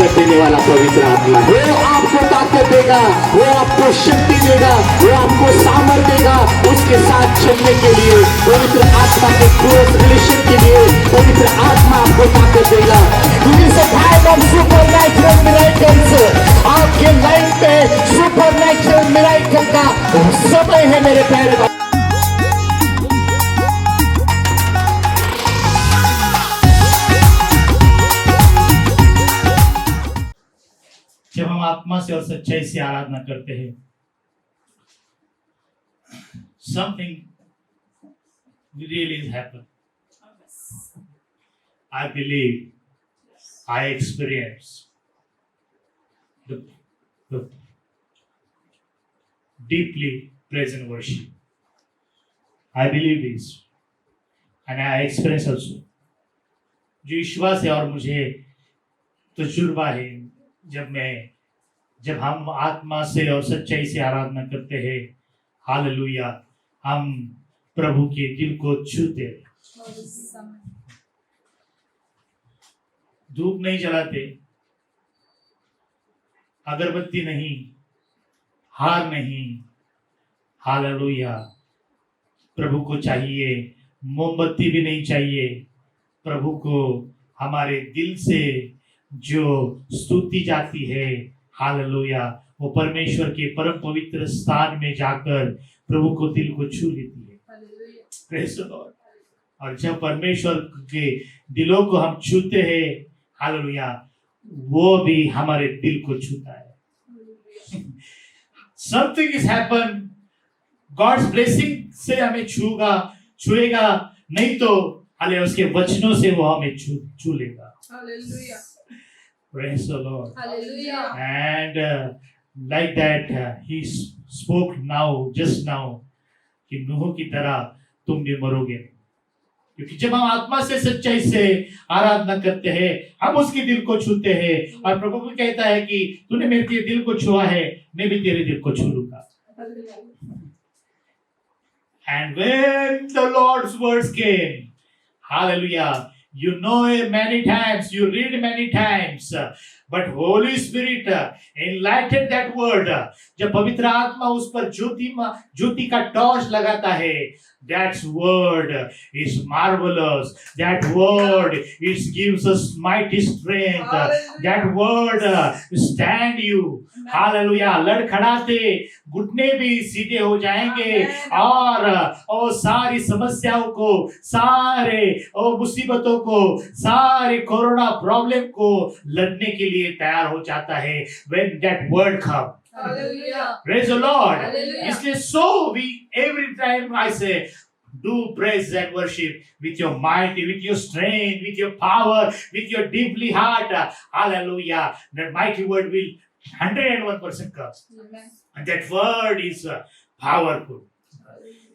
ताकत देने वाला पवित्र आत्मा, वो आपको ताकत देगा, वो आपको शक्ति देगा, वो आपको सामर्थ्य देगा उसके साथ चलने के लिए। पवित्र आत्मा के क्लोज रिलेशन के लिए पवित्र आत्मा आपको ताकत देगा। सुपरनैचुरल मिरेकल्स, आपके लाइफ में सुपरनैचुरल मिरेकल का समय है मेरे प्यारे भाई। जब हम आत्मा से और सच्चाई से आराधना करते हैं, something really is happen. I believe I experience the deeply present worship. I believe this and I experience also. जो विश्वास है और मुझे तजुर्बा है, जब हम आत्मा से और सच्चाई से आराधना करते हैं, हालेलुया, हम प्रभु के दिल को छूते हैं। धूप नहीं जलाते, अगरबत्ती नहीं, हार नहीं, हालेलुया, प्रभु को चाहिए, मोमबत्ती भी नहीं चाहिए। प्रभु को हमारे दिल से जो स्तुति जाती है, हालेलुया, वो परमेश्वर के परम पवित्र स्थान में जाकर प्रभु को दिल को छू लेती है। Praise the Lord. और जब परमेश्वर के दिलों को हम छूते हैं, हालेलुया, वो भी हमारे दिल को छूता है। Something is happen, God's blessing से हमें छुएगा, नहीं तो हालेलुया उसके वचनों से वो हमें छू लेगा। Praise the Lord. Hallelujah. And like that, he spoke just now, कि नूह की तरह तुम भी मरोगे। क्योंकि जब हम आत्मा से सच्चाई से आराधना करते हैं, हम उसके दिल को छूते हैं, और प्रभु भी कहता है कि तूने मेरे दिल को छुआ है, मैं भी तेरे दिल को छू लूंगा। And when the Lord's words came, hallelujah, you know it many times, you read many times, but Holy Spirit enlightened that word. जब पवित्र आत्मा उस पर ज्योति का टॉर्च लगाता है, that word is marvelous. That word it gives us mighty strength. Hallelujah. That word stand you. Hallelujah, लड़खड़ाते घुटने भी सीधे हो जाएंगे, और सारी समस्याओं को, सारे मुसीबतों को, सारे कोरोना प्रॉब्लम को लड़ने के लिए तैयार हो जाता है। When that word comes. Hallelujah. Praise the Lord. Hallelujah. इसलिए so we every time I say do praise and worship with your might, with your strength, with your power, with your deeply heart. Hallelujah. That mighty word will 101% come. Amen. And that word is powerful.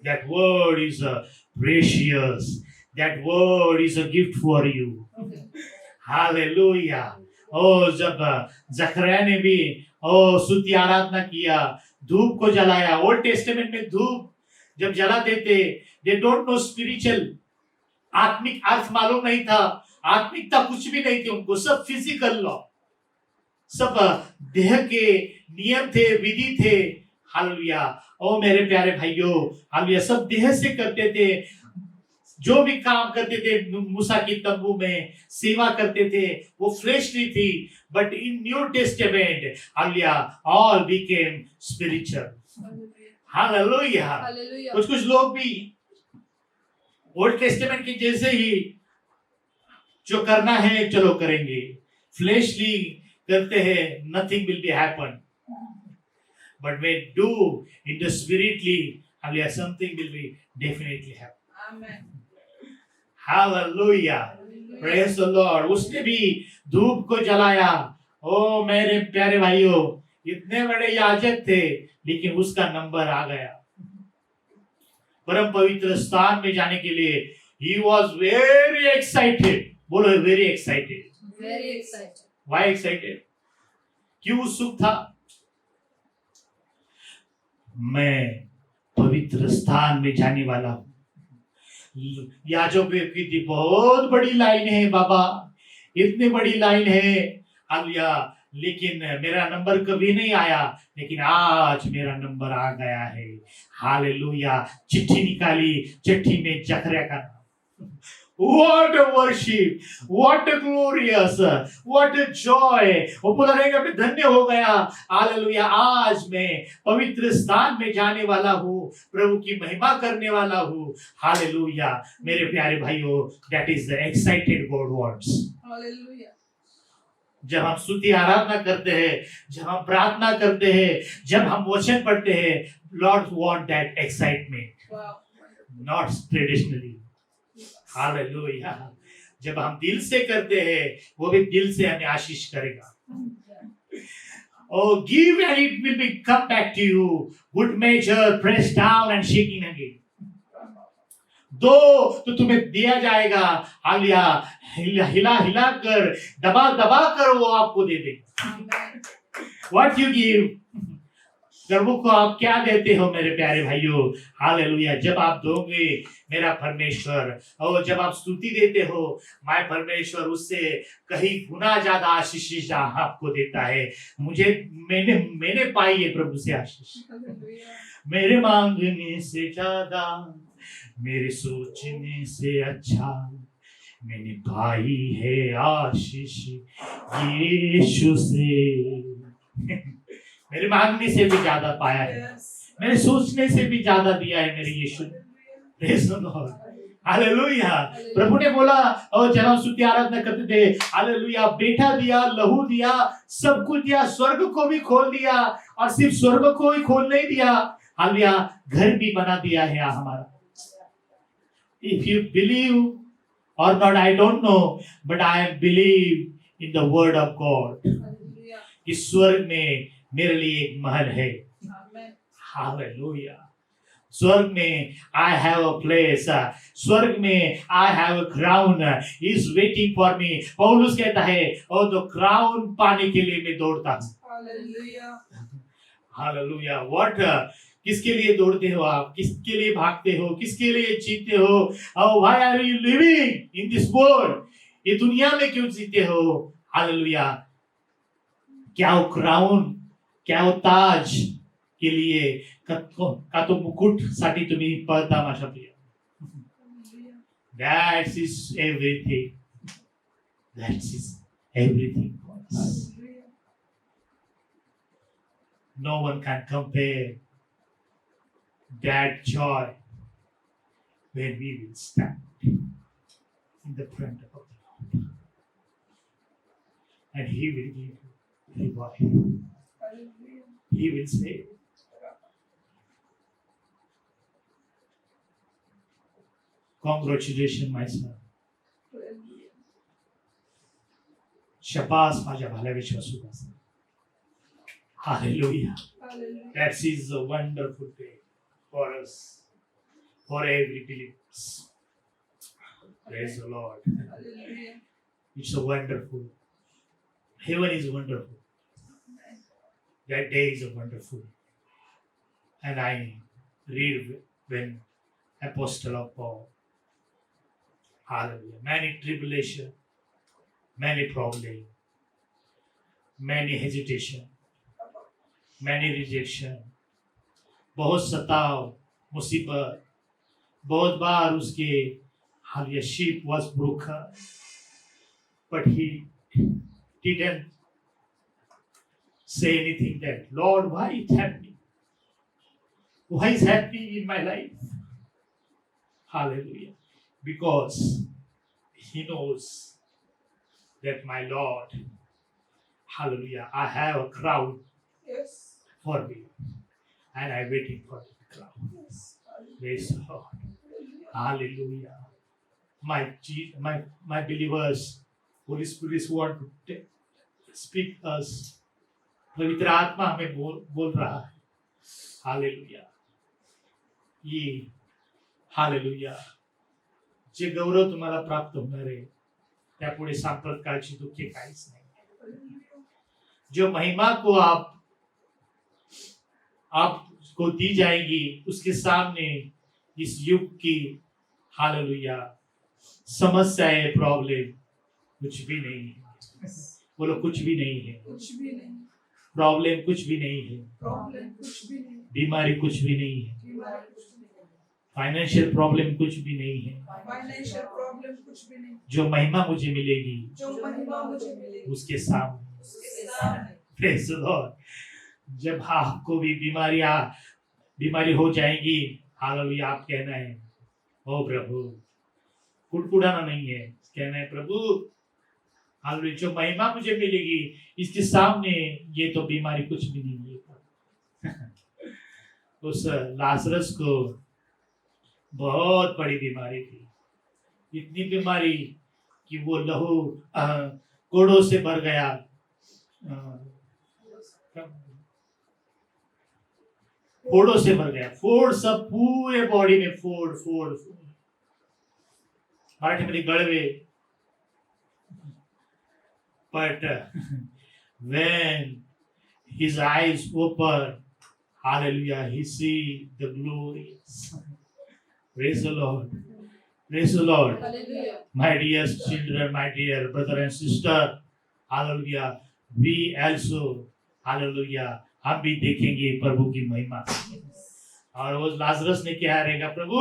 That word is precious. That word is a gift for you. Hallelujah. जब जकरिया ने भी स्तुति आराधना किया, धूप को जलाया। Old testament में धूप जब जलाते थे, दे डोंट नो स्पिरिचुअल, आत्मिक अर्थ मालूम नहीं था, आत्मिकता कुछ भी नहीं थी उनको, सब फिजिकल लॉ, सब देह के नियम थे, विधि थे। हालेलुया, ओ मेरे प्यारे भाइयों, हालेलुया, सब देह से करते थे, जो भी काम करते थे, मूसा की तंबू में सेवा करते थे, वो फ्लेशली थी। But in new testament, hallelujah, all became spiritual. Hallelujah. कुछ लोग भी ओल्ड टेस्टामेंट के जैसे ही जो करना है चलो करेंगे, फ्लेशली करते हैं, nothing will be happen. But we do in the spiritually, hallelujah, something will be definitely happen. Amen. Hallelujah, praise the Lord. उसने भी धूप को जलाया। ओ मेरे प्यारे भाइयों, इतने बड़े याजक थे, लेकिन उसका नंबर आ गया परम पवित्र स्थान में जाने के लिए। He was very excited. बोलो, very excited. Very excited. Why excited? क्यों उत्सुक था? मैं पवित्र स्थान में जाने वाला हूं। याजकों की बहुत बड़ी लाइन है बाबा, इतनी बड़ी लाइन है। हालेलुया। लेकिन मेरा नंबर कभी नहीं आया, लेकिन आज मेरा नंबर आ गया है। हालेलुया। चिट्ठी निकाली, चिट्ठी में जकरिया का नाम। What a worship, what a glorious, what a joy। वो बोला रहेगा मैं धन्य हो गया। हालेलुया। आज मैं पवित्र स्थान में जाने वाला हूँ, प्रभु की महिमा करने वाला हूँ। हालेलुया। मेरे प्यारे भाइयों, that is the excited God wants। Hallelujah. जब हम स्तुति आराधना करते हैं, जब हम प्रार्थना करते हैं, जब हम वचन पढ़ते हैं, Lord want that excitement, Wow. not traditionally। Hallelujah. जब हम दिल से करते हैं, वो भी दिल से हमें आशीष करेगा। Oh, give and it will be come back to you, good measure, pressed down and shaking again। दो तो तुम्हें दिया जाएगा। हालिया हिला हिला कर, दबा दबा कर वो आपको दे देगा। Amen. What you give, प्रभु को आप क्या देते हो मेरे प्यारे भाइयों। हालेलुया। जब आप दोगे मेरा परमेश्वर, और जब आप स्तुति देते हो, मैं परमेश्वर उससे कहीं गुना ज्यादा आशीष आपको देता है। मैंने पाई है प्रभु से आशीष। Hallelujah. मेरे मांगने से ज्यादा, मेरे सोचने से अच्छा मैंने पाई है आशीष यीशु से। मेरे मांगने से भी ज्यादा पाया है, Yes. मेरे सोचने से भी ज्यादा दिया है मेरे यीशु ने। Praise the Lord. हालेलुया। प्रभु ने बोला, और जब हम स्तुति आराधना करते थे, हालेलुया, बेटा दिया, लहू दिया, सब कुछ दिया, स्वर्ग को भी खोल दिया, और सिर्फ स्वर्ग को ही खोल नहीं दिया, हालेलुया, घर भी बना दिया है हमारा। If you believe or not, I don't know, but I believe in the word of God। Hallelujah. कि स्वर्ग में मेरे लिए एक महल है। Amen. हालेलुया। स्वर्ग में I have a place, स्वर्ग में I have a crown is waiting for me। पौलुस कहता है, और तो क्राउन पाने के लिए मैं दौड़ता हूँ। Hallelujah. हालेलुया। व्हाट, किसके लिए दौड़ते हो आप, किसके लिए भागते हो, किसके लिए जीते हो। Why are you living in this world, ये दुनिया में क्यों जीते हो। हालेलुया। क्या वो क्राउन, क्या वो ताज के लिए का तो मुकुट साठी तुम्ही पळता माझ्या प्रिय। Hallelujah. That is everything, that is everything for us। Hallelujah. No one can compare that joy when we will stand in the front of the Lord, and He will give you reward, Hallelujah. He will say, congratulations my son, Hallelujah. शाबास माझ्या भल्या विश्वासू। Hallelujah। Hallelujah. That is a wonderful day for us, for every believer। Praise the Lord। Hallelujah. It's a wonderful, heaven is wonderful, that day is a wonderful। And I read when Apostle of Paul, hallelujah, many tribulation, many problem, many hesitation, many rejection, बहुत सताव, मुसीबत, बहुत बार उसके हालिया sheep was broken, but he didn't say anything that, Lord, why it happening? Why is happening in my life? Hallelujah. Because he knows that my Lord, hallelujah, I have a crown Yes. for me, and I'm waiting for the crown। Yes. Praise the Lord। Hallelujah। My believers, Holy Spirit want to speak us। पवित्र आत्मा हमें बोल रहा है। Hallelujah. ये hallelujah, जे गौरव तुम्हाला प्राप्त होणार आहे, त्यापुढे सांप्रतकाळची दुःखे काहीच नाही। जो महिमा को आपको दी जाएगी, उसके सामने इस युग की हालेलुया समस्याएं, प्रॉब्लम कुछ भी नहीं है। बोलो कुछ भी नहीं है, कुछ भी नहीं, प्रॉब्लम कुछ भी नहीं है, प्रॉब्लम कुछ भी नहीं, बीमारी कुछ भी नहीं है, बीमारी कुछ भी नहीं, फाइनेंशियल प्रॉब्लम कुछ भी नहीं है। फाइनेंशियल प्रॉब्लम कुछ भी नहीं, जो महिमा मुझे मिलेगी जो महिमा मुझे मिलेगी उसके सामने, उसके सामने। Praise the Lord. जब आपको भी बीमारी हो जाएगी, हालेलुया, आप कहना है ओ प्रभु, कुड़कुड़ाना नहीं है, कहना है प्रभु हालेलुया, जो महिमा मुझे मिलेगी इसके सामने ये तो बीमारी कुछ भी नहीं है। उस लाजरस को बहुत बड़ी बीमारी थी, इतनी बीमारी कि वो लहू कोड़ों से भर गया, फोड़ों से भर गया, फोड़ सब पूरे बॉडी में, फोड़ फोड़ फोड़, मराठी में गड़वे। But when his eyes open, hallelujah, he see the glory. Praise the Lord. Praise the Lord. Hallelujah. My dear children, my dear brother and sister, hallelujah, we also, hallelujah, हम भी देखेंगे प्रभु की महिमा। और वो लाजरस ने क्या रहेगा, प्रभु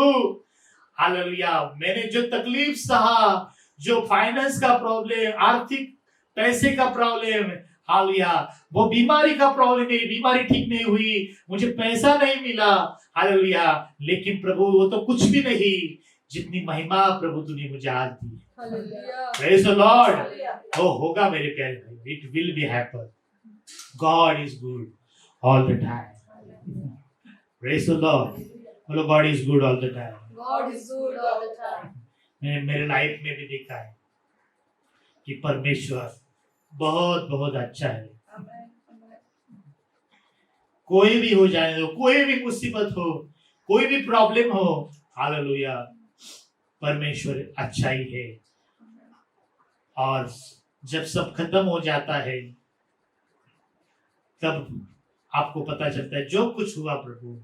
हालेलुया, मैंने जो तकलीफ सहा, जो फाइनेंस का प्रॉब्लम, आर्थिक पैसे का प्रॉब्लम, हालेलुया, वो बीमारी का प्रॉब्लम, मेरी बीमारी ठीक नहीं हुई, मुझे पैसा नहीं मिला, हालेलुया, लेकिन प्रभु वो तो कुछ भी नहीं जितनी महिमा प्रभु तूने मुझे आज दी। Praise the Lord. वो होगा मेरे प्यारे भाई, it will be happen. God is good all the time. Praise the Lord. बोलो God is good all the time. God is good all the time. मैंने मेरे लाइफ में भी देखा है कि परमेश्वर बहुत बहुत अच्छा है। Amen. Amen. कोई भी हो जाने दो, कोई भी मुसीबत हो, कोई भी प्रॉब्लम हो, हालेलुया, परमेश्वर अच्छा ही है। और जब सब खत्म हो जाता है तब आपको पता चलता है जो कुछ हुआ प्रभु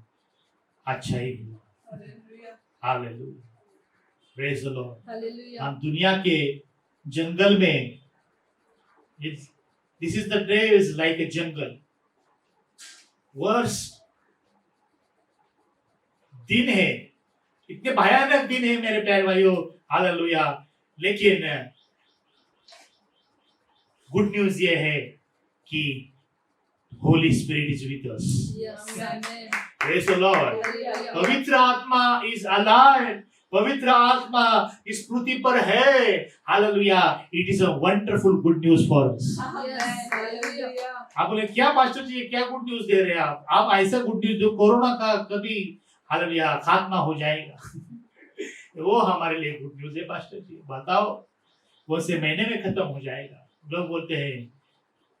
अच्छा ही हुआ। Hallelujah. Hallelujah, praise the Lord. Hallelujah. हम दुनिया के जंगल में, this is the day is like a jungle, वर्ष दिन है, इतने भयानक दिन है मेरे प्यारे भाइयों, हालेलुया, लेकिन गुड न्यूज ये है कि Holi spirit is with us. Yes. Amen. Praise the Lord. Hallelujah. पवित्र आत्मा इज अलाइव, पवित्र आत्मा इस पृथ्वी पर है, hallelujah, it is a wonderful good news for us. Yes. Hallelujah. आप बोले क्या पास्टर जी, क्या गुड न्यूज दे रहे हैं आप ऐसा गुड न्यूज जो कोरोना का कभी हालेलुया खात्मा हो जाएगा। वो हमारे लिए गुड न्यूज है पास्टर जी, बताओ वो से महीने में खत्म हो जाएगा। लोग बोलते हैं,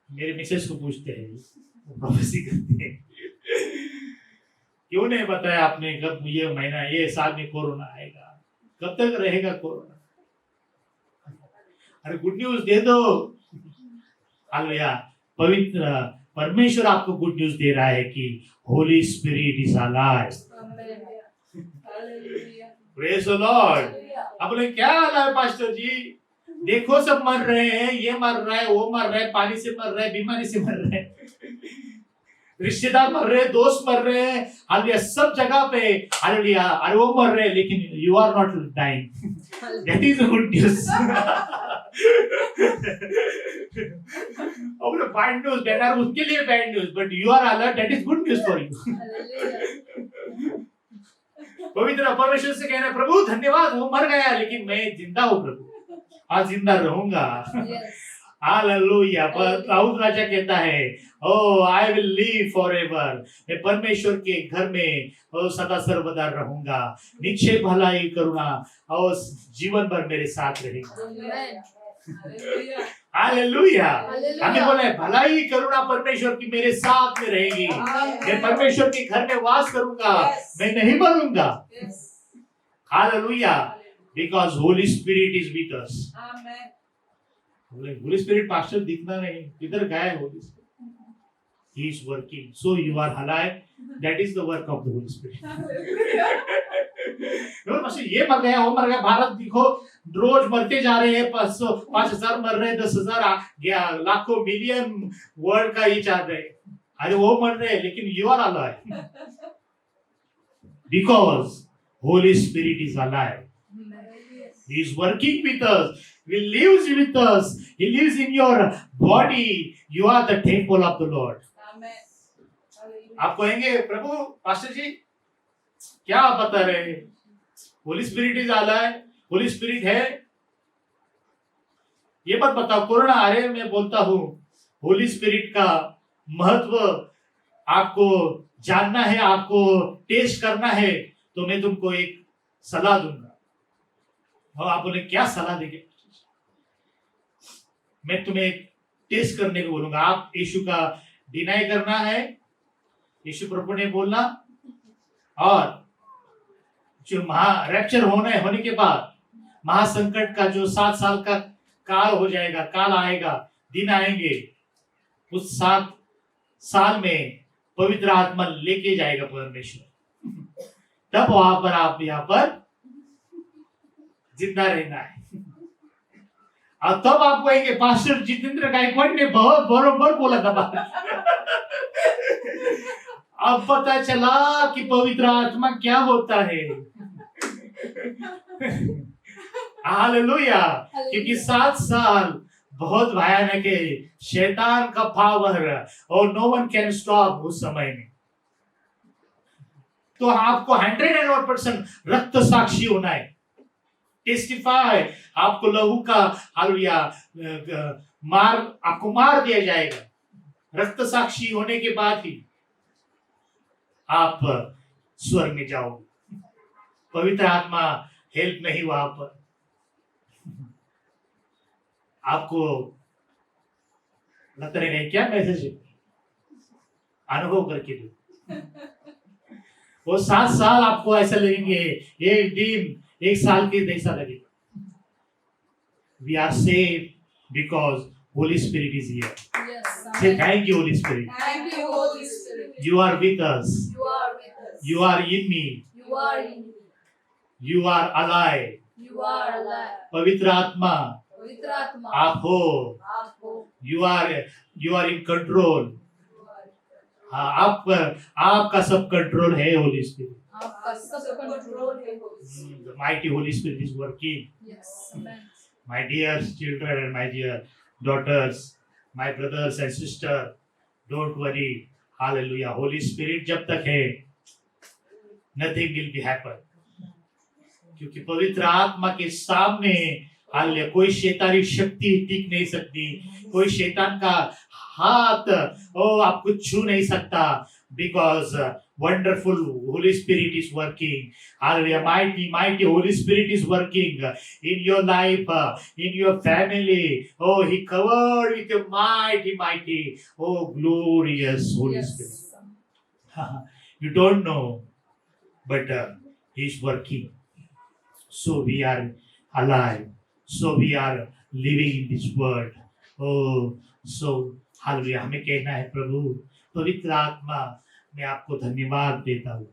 मेरे मिसेस को पूछते हैं, वो प्रोफेसी करते हैं, क्यों नहीं बताया आपने कब ये महीना, ये साल में कोरोना आएगा, कब तक रहेगा कोरोना? अरे गुड न्यूज दे दो। हालेलुया, पवित्र परमेश्वर आपको गुड न्यूज दे रहा है कि Holi spirit is alive. Amen. Hallelujah. Praise the Lord. अब बोले क्या हाल है पास्टर जी, देखो सब मर रहे हैं, ये मर रहा है, वो मर रहा है, पानी से मर रहा है, बीमारी से मर रहे हैं, रिश्तेदार मर रहे हैं, दोस्त मर रहे हैं, हालेलुया, सब जगह पे हालेलुया, अरे वो मर रहे हैं, लेकिन you are not dying, that is good news. और बैड न्यूज, बेटर उनके लिए bad news, but you are alert, that is good news for you. Hallelujah. पवित्र परमेश्वर से कहना, प्रभु धन्यवाद, वो मर गया लेकिन मैं जिंदा हूँ प्रभु, आज जिंदा रहूंगा। Yes. हालेलुया। पर दाऊद राजा कहता है, ओ आई विल लिव फॉरएवर, मैं परमेश्वर के घर में सदा सर्वदा रहूंगा, निश्चय भलाई करुणा और जीवन भर मेरे साथ रहेगा। Amen. Hallelujah. हालेलुया। हालेलुया। हमने बोला है भलाई करुणा परमेश्वर की मेरे साथ में रहेगी, मैं परमेश्वर के घर में वास करूंगा, Yes. मैं नहीं मरूंगा। Yes. Hallelujah, because holy spirit is with us. Amen. Holi spirit pastor दिखना नहीं, किधर गए Holi spirit? He is working, so you are alive, that is the work of the Holy Spirit। Hallelujah. Pastor ये मर गया, वो मर गया, भारत देखो रोज मरते जा रहे हैं, 500 5,000 मर रहे हैं, 10,000 लाखों मिलियन वर्ल्ड का ही चाह रहे हैं। अरे वो मर रहे हैं, लेकिन you are alive because holy spirit is alive. He is working with us. He lives with us. He lives in your body. You are the temple of the Lord. Amen. आप कहेंगे प्रभु पास्टर जी क्या आप बता रहे हैं? Holi spirit is alive, Holi spirit है, ये मत बताओ. कोरोना आ रहे मैं बोलता हूं होली स्पिरिट का महत्व आपको जानना है, आपको टेस्ट करना है, तो मैं तुमको एक सलाह दूंगा. और आप बोले क्या सलाह देंगे? मैं तुम्हें टेस्ट करने को बोलूंगा. आप यीशु का डिनाई करना है, यीशु प्रभु ने बोलना, और जो रैप्चर होने के बाद महासंकट का जो 7 साल का काल हो जाएगा, काल आएगा, दिन आएंगे, उस 7 साल में पवित्र आत्मा लेके जाएगा परमेश्वर. तब वहां पर आप यहाँ पर जिंदा रहना है. और तब आप कहेंगे पास्टर जितेंद्र गायकवाड़ ने बहुत बरोबर बोला था बात. अब पता चला कि पवित्र आत्मा क्या होता है. हालेलुया. क्योंकि 7 साल बहुत भयानक है, शैतान का पावर, और नो वन कैन स्टॉप उस समय में. तो आपको 101% रक्त साक्षी होना है. टेस्टिफाई. आपको लहू का हालेलुया आपको मार दिया जाएगा. रक्त साक्षी होने के बाद ही आप स्वर्ग में जाओ. पवित्र आत्मा हेल्प नहीं वहां पर. आपको लगता रहेगा क्या मैसेज है, अनुभव करके दो. वो 7 साल आपको ऐसा लगेंगे, एक दिन 1 साल के जैसा लगेगा. We are saved because Holy Spirit is here. Yes. Say thank you, Holy Spirit. Thank you, Holy Spirit. You are with us. You are with us. You are in me. You are in me. You are alive. You are alive. पवित्र आत्मा पवित्र आत्मा आप हो. आप हो. You are in control. हाँ, आप पर आपका सब कंट्रोल है. होली स्पिरिट, आपका सब कंट्रोल है, Holy Spirit. the mighty Holy Spirit is working. Yes. Amen. My dear children and my dear daughters, my brothers and sisters, don't worry. Hallelujah. Holy Spirit जब तक है, nothing will be happen. क्योंकि पवित्र आत्मा के सामने hallelujah कोई शैतानी शक्ति टिक नहीं सकती. कोई शैतान का हाथ आपको छू नहीं सकता. Because wonderful Holy Spirit is working. Hallelujah. Mighty Holy Spirit is working in your life, in your family. Oh, He covered with your mighty, glorious Holy Yes. Spirit. You don't know, but He's working. So we are alive. So we are living in this world. Oh, so hallelujah. हमें कहना है प्रभु पवित्र आत्मा मैं आपको धन्यवाद देता हूँ.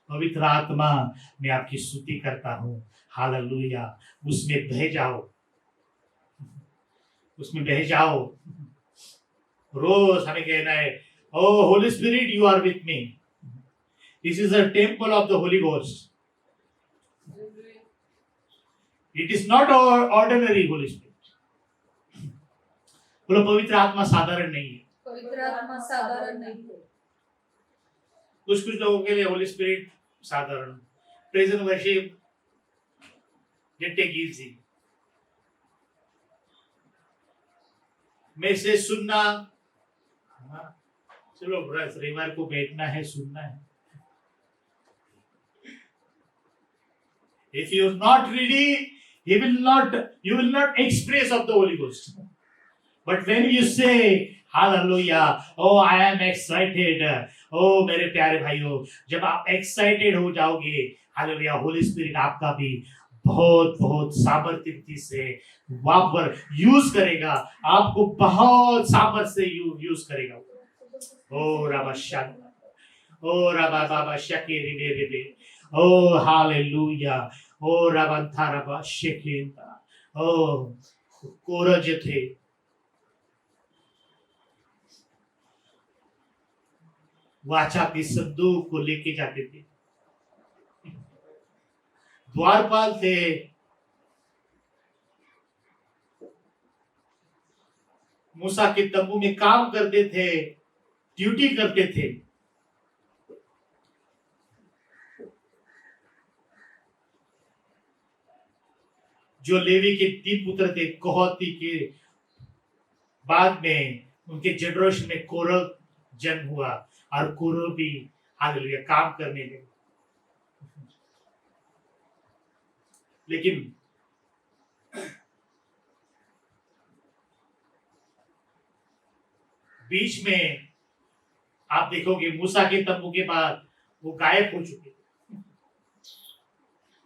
पवित्र आत्मा मैं आपकी स्तुति करता हूँ. हालेलुया. उसमें बह जाओ, उसमें बह जाओ. रोज हमें कहना है O Holy Spirit you are with me. This is a temple of the Holy Ghost. It is not ordinary Holy Spirit. बोलो पवित्र आत्मा साधारण नहीं है. पवित्र आत्मा साधारण नहीं है. कुछ लोगों के लिए होली स्पिरिट साधारण. Present worship didn't take easy. Message सुनना, चलो रविवार को बैठना है, सुनना है. If you are not ready, you will not express of the Holy Ghost. But when you say Hallelujah, oh I am excited, oh मेरे प्यारे भाइयों, जब आप excited हो जाओगे, Hallelujah, Holy Spirit आपका भी बहुत सामर्थ्य से वहां पर यूज करेगा. आपको बहुत सामर्थ्य से यूज करेगा. ओ राबाशान, ओ राबा बाबा शके रिबे रिबे, ओ हालेलुया, ओ राबंथा राबा शेकेंता. कोरह जो थे वाचा के संदूक को लेके जाते थे, द्वारपाल थे मूसा के तंबू में काम करते थे, ड्यूटी करते थे। जो लेवी के 3 पुत्र थे कोहती के बाद में उनके जनरेशन में कोरह जन्म हुआ और कोरह भी हालेलुया काम करने लगे। लेकिन बीच में आप देखोगे मूसा के तंबू के बाद वो गायब हो चुके थे,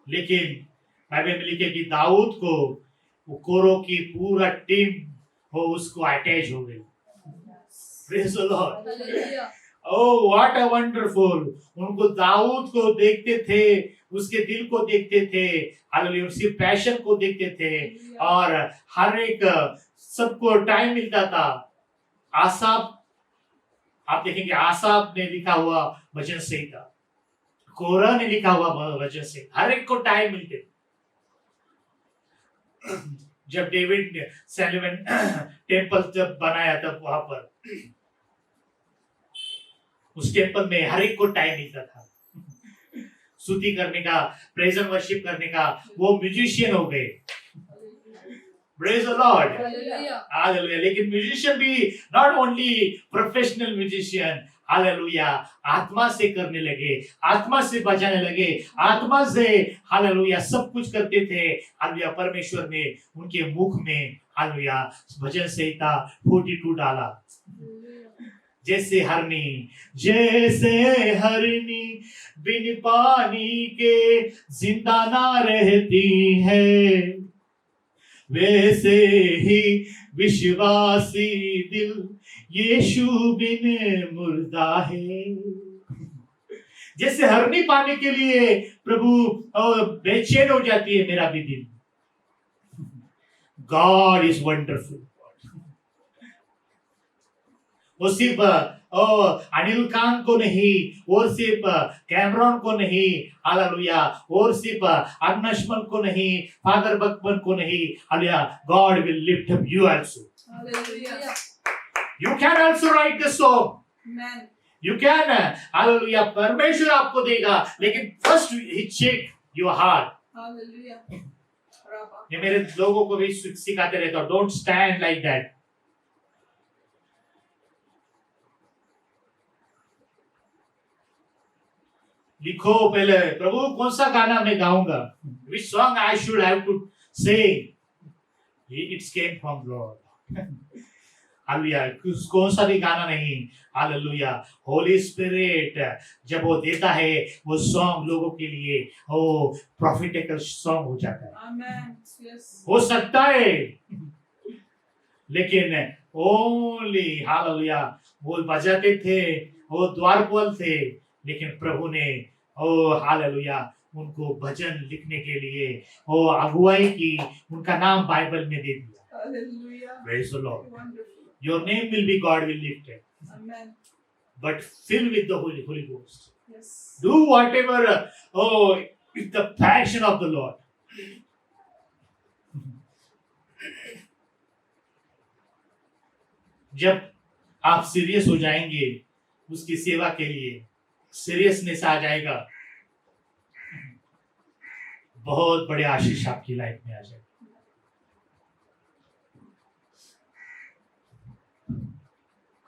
लेकिन बाइबल में लिखे कि दाऊद को वो कोरह की पूरा टीम हो उसको अटैच हो गई। Praise the Lord. Hallelujah. Oh, what a wonderful! उनको दाऊद को देखते थे, उसके दिल को देखते थे, हालेलुया उसके पैशन को देखते थे और हर एक सबको टाइम मिलता था। आसाफ आप देखेंगे आसाफ ने लिखा हुआ वचन संहिता, कोरह ने लिखा हुआ वचन संहिता, हर एक को टाइम मिलते। जब डेविड ने सैलोमन टेम्पल जब बनाया तब वहां पर उस टेम्पल में हर एक को टाइम मिलता था स्तुति करने का, प्रेज एंड वर्शिप करने का। वो म्यूजिशियन हो गए। Praise the Lord, Hallelujah. Hallelujah. लेकिन म्यूजिशियन भी not only professional musician, hallelujah आत्मा से करने लगे, आत्मा से बजाने लगे, आत्मा से हालेलुया सब कुछ करते थे। हालेलुया परमेश्वर ने उनके मुख में हालेलुया भजन संहिता 42 डाला। जैसे हरनी बिन पानी के जिंदा ना रहती है, वैसे ही विश्वासी दिल यीशु बिन मुर्दा है। जैसे हरनी पाने के लिए प्रभु बेचैन हो जाती है मेरा भी दिल। God is wonderful. वो सिर्फ अनिल खान को नहीं, और सिर्फ कैमरॉन को नहीं, हालेलुया, और सिर्फ अर्नशमन को नहीं, फादर बकमन को नहीं, hallelujah, God will lift up you also. Hallelujah. You can also write the song. Amen. You can, hallelujah, परमेश्वर आपको देगा, लेकिन फर्स्ट ही check your heart. Hallelujah. Rabba. ये मेरे लोगों को भी सिखाते रहता हूँ, डोंट स्टैंड लाइक दैट। लिखो पहले प्रभु कौन सा गाना मैं गाऊंगा, which song I should have to sing, it came from Lord। Hallelujah, कौन सा भी गाना नहीं, हालेलुया होली स्पिरिट जब वो देता है वो सॉन्ग लोगों के लिए वो प्रॉफिटिकल सॉन्ग हो जाता है। Amen. Yes. हो सकता है लेकिन ओनली हालेलुया वो बजाते थे, वो द्वारपाल थे, लेकिन प्रभु ने ओ हालेलुया उनको भजन लिखने के लिए वो अगुवाई की, उनका नाम बाइबल में दे दिया। Hallelujah. Praise the Lord. Wonderful. Your name will be God will lift it, Amen. but fill with the Holy Ghost. Yes. Do whatever with the passion of the Lord. जब आप सीरियस हो जाएंगे उसकी सेवा के लिए, सीरियसनेस आ जाएगा, बहुत बड़े आशीष आपकी लाइफ में आ जाएगा।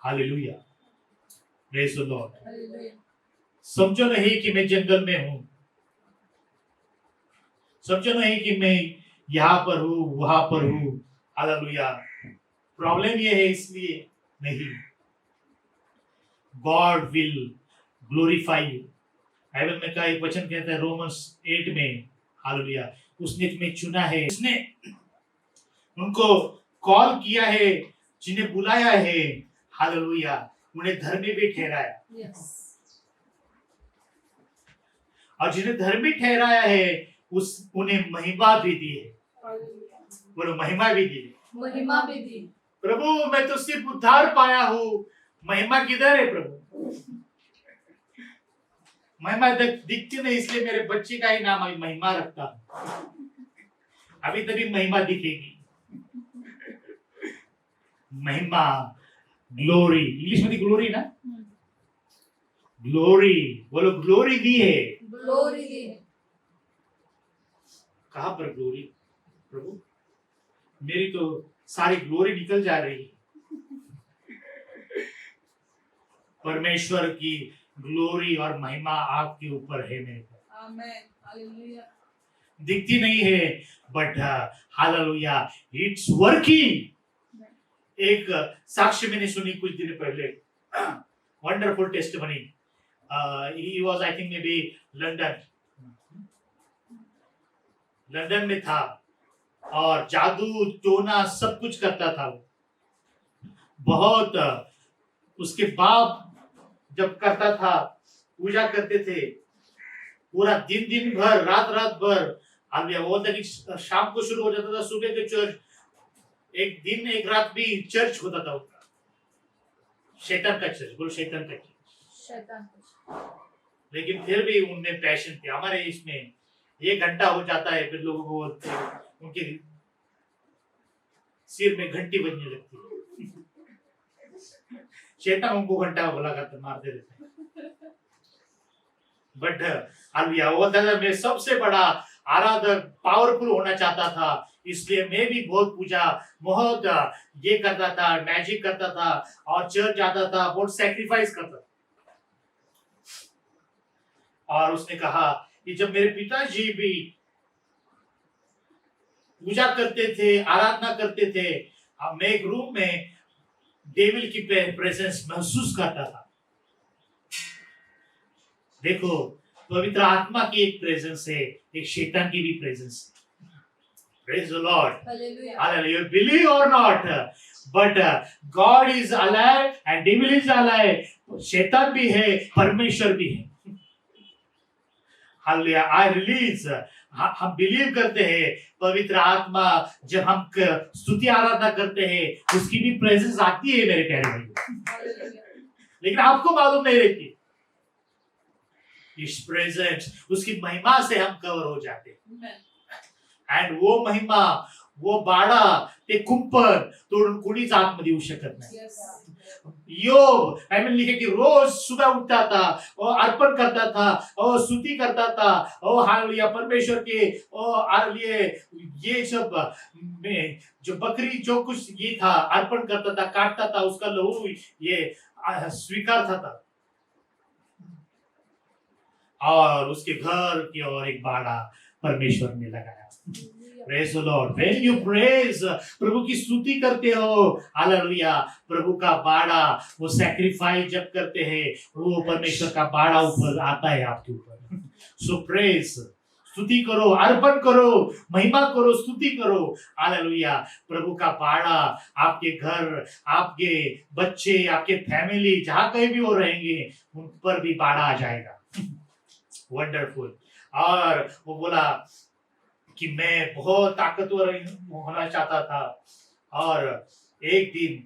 Hallelujah, praise the Lord. Hallelujah. समझो नहीं कि मैं जंगल में हूं, समझो नहीं कि मैं यहां पर हूं वहां पर हूं। हालेलुया, प्रॉब्लम ये है इसलिए नहीं, God will glorify you. Bible में का एक वचन कहता है रोमन्स 8 में, हालेलुया उसने तुम्हें चुना है, उसने उनको कॉल किया है, जिन्हें बुलाया है, हालेलुया उन्हें धर्मी भी ठहराया, Yes. और जिन्हें धर्मी ठहराया है उन्हें महिमा भी दी है। Hallelujah. बोलो महिमा भी दी। महिमा भी दी। प्रभु मैं तो सिर्फ उद्धार पाया हूँ, महिमा किधर है प्रभु? महिमा दिखती नहीं, इसलिए मेरे बच्चे का ही नाम महिमा रखता हूँ। अभी तभी महिमा दिखेगी। महिमा, ग्लोरी, इंग्लिश में ग्लोरी ना, ग्लोरी, बोलो ग्लोरी दी है। ग्लोरी दी है। कहां पर ग्लोरी प्रभु? मेरी तो सारी ग्लोरी निकल जा रही है। परमेश्वर की ग्लोरी और महिमा आपके ऊपर है मेरे को। आमेन। हालेलुया। दिखती नहीं है, बट हालेलुया, इट्स वर्किंग। एक साक्ष्य मैंने सुनी कुछ दिन पहले, wonderful testimony. He was I think may be London में था और जादू टोना सब कुछ करता था वो बहुत। उसके बाप जब करता था, पूजा करते थे पूरा दिन भर, रात भर। वो तक शाम को शुरू हो जाता था, सुबह के चर्च, एक दिन एक रात भी चर्च होता था उनका। शैतान का चर्च, बोलो शैतान का चर्च। शैतान। लेकिन फिर भी उनमें पैशन थे। हमारे इसमें 1 घंटा हो जाता है, फिर लोगों को उनके सिर में घंटी बजने लगती है। शैतान उनको घंटा लगातार मारते रहते हैं। बट हालेलुया, वो दादा मैं सबसे बड़ा आराधक, पावरफुल होना चाहता था, इसलिए मैं भी बहुत पूजा, बहुत ये करता था, मैजिक करता था और चर्च जाता था, बहुत सैक्रिफाइस करता था। और उसने कहा कि जब मेरे पिताजी भी पूजा करते थे, आराधना करते थे, मैं एक रूम में डेविल की प्रेजेंस महसूस करता था। देखो, पवित्र आत्मा की एक प्रेजेंस है, एक शैतान की भी प्रेजेंस है। Praise the Lord. Hallelujah. Hallelujah. Believe or not, but God is alive and devil is alive. शैतान भी है, परमेश्वर भी है। हालेलुया। I release, हम बिलीव करते हैं पवित्र आत्मा जब हम स्तुति आराधना करते हैं, उसकी भी प्रेजेंस आती है मेरे प्यारे भाई। लेकिन आपको मालूम नहीं रहती। इस प्रेजेंस, उसकी महिमा से हम कवर हो जाते हैं। एंड वो महिमा, वो बाड़ा ते कुंपण तोडून कोणीच आतमध्ये येऊ शकत नाही। योब बाइबल लिखे कि रोज सुबह उठता था और अर्पण करता था और स्तुति करता था और हालेलुया, परमेश्वर के और ये सब में जो बकरी जो कुछ ये था अर्पण करता था, काटता था, उसका लहू ये स्वीकारता था। और उसके घर की ओर एक बाड़ा परमेश्वर ने लगाया। Praise the Lord. When you praise, प्रभु की स्तुति करते हो, हालेलुया, प्रभु का बाड़ा, वो सैक्रिफाइस जब करते हैं, वो परमेश्वर का बाड़ा ऊपर आता है आपके ऊपर। So praise, स्तुति करो, अर्पण करो, महिमा करो, स्तुति करो, हालेलुया। प्रभु का बाड़ा आपके घर, आपके बच्चे, आपके फैमिली, जहां कहीं भी वो रहेंगे, उन पर भी बाड़ा आ जाएगा। वंडरफुल। और वो बोला कि मैं बहुत ताकतवर होना चाहता था, और एक दिन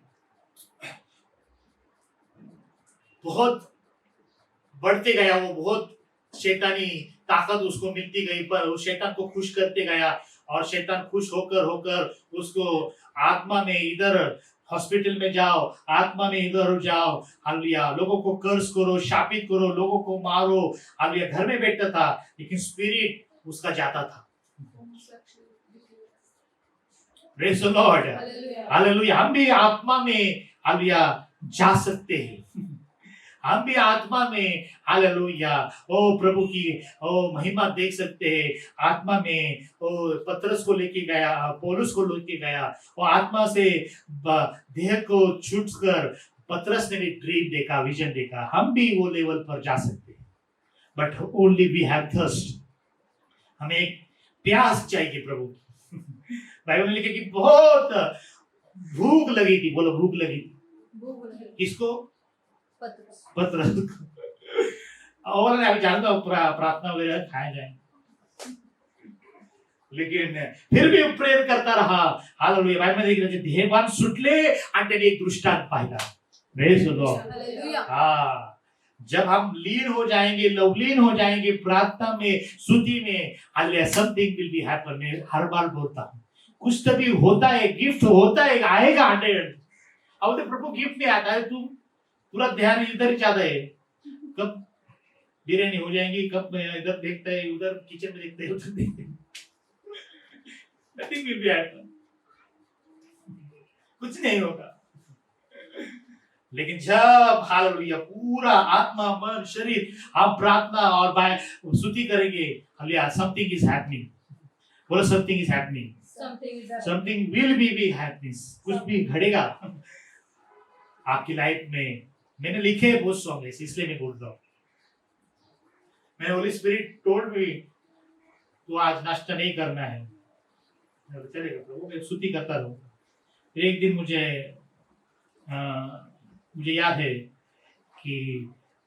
बहुत बढ़ते गया, वो बहुत शैतानी ताकत उसको मिलती गई, पर उस शैतान को खुश करते गया, और शैतान खुश होकर उसको आत्मा में इधर हॉस्पिटल में जाओ, आत्मा में इधर जाओ, हालेलुया, लोगों को कर्स करो, शापित करो, लोगों को मारो, हालेलुया, घर में बैठता था, लेकिन स्पिरिट उसका जाता था। Praise the Lord. हालेलुया। हम भी आत्मा में हालेलुया जा सकते हैं। हम भी आत्मा में हालेलुया ओ प्रभु की ओ महिमा देख सकते हैं। आत्मा में ओ पतरस को लेके गया, पौलुस को लेके गया, और आत्मा से देह को छूटकर पतरस ने भी ड्रीम देखा, विजन देखा। हम भी वो लेवल पर जा सकते हैं, but only we have thirst. हमें एक प्यास चाहिए प्रभु की। बाइबल में लिखे कि बहुत भूख लगी थी, बोलो भूख लगी थी। किसको? पतरस को। और अभी जानता हूँ प्रार्थना वगैरह खाए जाए, लेकिन फिर भी प्रेयर करता रहा. हालेलुया. बायबल मध्ये लिहिलं, देहभान सुटले आणि त्याने एक दृष्टांत पाहिला. Praise the lord. हालेलुया. हाँ, जब हम लीन हो जाएंगे, लवलीन हो जाएंगे प्रार्थना में, स्तुति में, hallelujah, something will be happen. मैं हर बार बोलता हूँ, कुछ तभी होता है, गिफ्ट होता है, आएगा 100. अब तो प्रभु गिफ्ट नहीं आता है, तू पूरा ध्यान इधर ही ज्यादा है. कब बिरयानी हो जाएंगी, कब इधर देखता है, उधर किचन में देखता है, उधर देखता है. Nothing will be happen. कुछ नहीं होगा. लेकिन जब हालेलुया पूरा आत्मा मन शरीर हम प्रार्थना और स्तुति करेंगे, हालेलुया, समथिंग इज हैपनिंग. बोलो something is happening. Something is happening. Something will be happening. कुछ भी घड़ेगा आपकी लाइफ में. मैंने लिखे हैं बहुत सॉन्ग, इसलिए मैं बोल रहा हूँ. मैंने होली स्पिरिट टोल्ड मी तो आज नाश्ता नहीं करना है. चलेगा प्रभु, मैं स्तुति करता रहूंगा. एक दिन मुझे याद है कि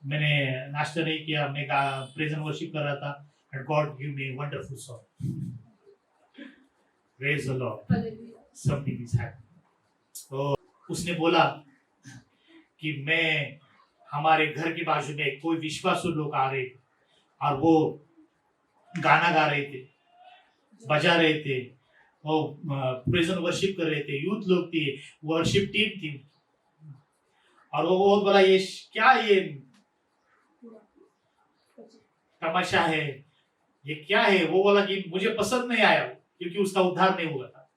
मैंने नाश्ता नहीं किया, मैं प्रेज एंड वर्शिप कर रहा था, and God give me wonderful song. Praise the Lord. Hallelujah. Something is happening. तो उसने बोला कि मैं हमारे घर के बाजू में कोई विश्वासु लोग आ रहे थे और वो गाना गा रहे थे, बजा रहे थे, वो प्रेज एंड वर्शिप कर रहे थे. यूथ लोग थे, वर्शिप टीम थी. और वो बहुत बोला, ये क्या, ये तमाशा है, ये क्या है. वो बोला कि मुझे पसंद नहीं आया क्योंकि उसका उद्धार नहीं हुआ था.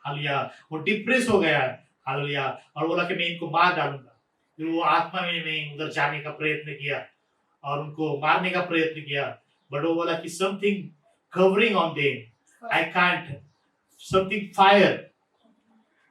हालेलुया. वो डिप्रेस हो गया. हालेलुया. और बोला कि मैं इनको मार डालूंगा. फिर वो आत्मा में मैं उधर जाने का प्रयत्न किया और उनको मारने का प्रयत्न किया. बट वो बोला कि something covering on them, I can't, something fire.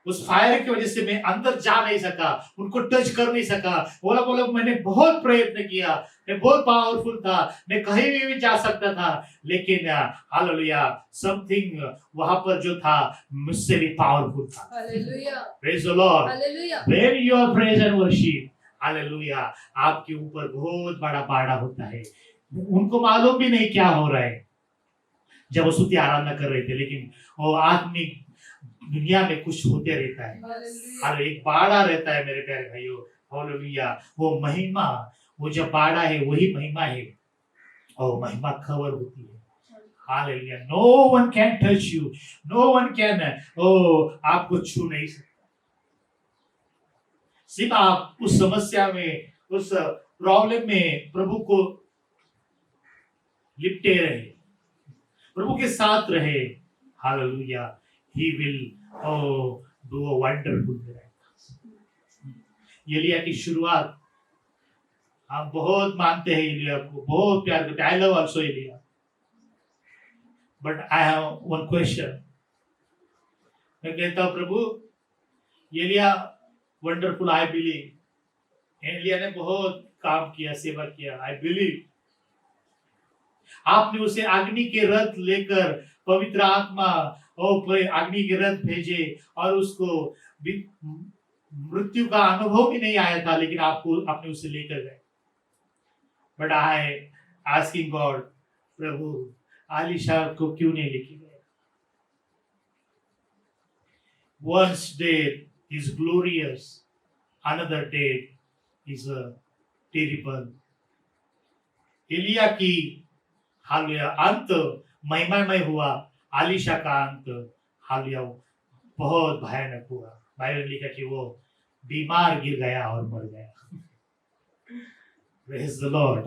उस फायर की वजह से मैं अंदर जा नहीं सका, उनको टच कर नहीं सका. बोला मैंने बहुत प्रयत्न किया, मैं बहुत पावरफुल था, मैं कहीं भी जा सकता था, लेकिन हालेलुया, समथिंग वहां पर जो था मुझसे भी पावरफुल था. Hallelujah. Praise the Lord. Hallelujah. When you are praise and worship, hallelujah, आपके ऊपर बहुत बड़ा बाड़ा होता है. उनको मालूम भी नहीं क्या हो रहा है जब वो स्तुति आराधना कर रहे थे, लेकिन वो आत्मिक दुनिया में कुछ होते रहता है. Hallelujah. और एक बाड़ा रहता है मेरे प्यारे भाइयों. हालेलुया. वो महिमा, वो जो बाड़ा है वही महिमा है, और महिमा कवर होती है. Hallelujah. No one can touch you, no one can, आपको छू नहीं सकता. सिर्फ आप उस समस्या में, उस प्रॉब्लम में प्रभु को लिपटे रहे, प्रभु के साथ रहे. Hallelujah. He will do a wonderful miracles. एलिया की शुरुआत, हम बहुत मानते हैं एलिया को, बहुत प्यार करते हैं. I love also Elia. But I have one question. मैं कहता हूँ प्रभु, Elijah wonderful, I believe. Elijah ने बहुत काम किया, सेवा किया, आई बिलीव. आपने उसे अग्नि के रथ लेकर, पवित्र आत्मा और अग्नि के रथ भेजे, और उसको मृत्यु का अनुभव भी नहीं आया था, लेकिन आपने उसे लेकर गए. बट आई आस्किंग गॉड, प्रभु आलिशा को क्यों नहीं लेके गए? Once death is glorious, another death is terrible. Elia की हालेलुया अंत महिमामय हुआ, आलिशा का अंत हालेलुया बहुत भयानक हुआ. बाइबल लिखा कि वो बीमार गिर गया और मर गया. Praise the Lord.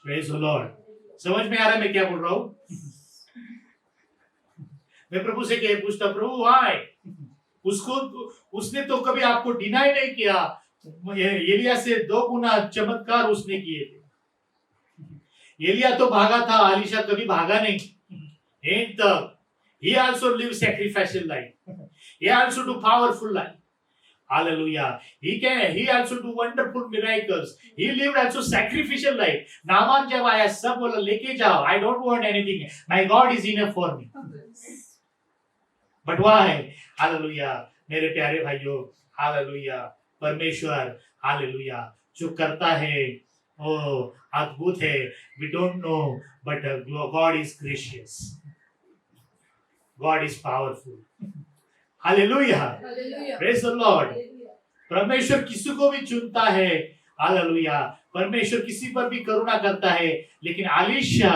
Praise the Lord. समझ में आ रहा है मैं क्या बोल रहा हूं? मैं प्रभु से क्या पूछता, प्रभु व्हाई? उसने तो कभी आपको डिनाई नहीं किया. एलिया से 2 गुना चमत्कार उसने किए थे. एलिया तो भागा था, आलिशा कभी भागा नहीं. एंड तक he also lived sacrificial life. He also do powerful life. Hallelujah. He also do wonderful miracles. He lived also sacrificial life. Naaman जब आया सब बोला लेके जाओ, I don't want anything. My God is enough for me. But why? Hallelujah. मेरे प्यारे भाइयों, Hallelujah. परमेश्वर, Hallelujah, जो करता है वो अद्भुत है. We don't know, but God is gracious. God is powerful. Hallelujah. Hallelujah. Praise the Lord. Hallelujah. परमेश्वर किसी को भी चुनता है. हालेलुया. परमेश्वर किसी पर भी करुणा करता है. लेकिन एलीशा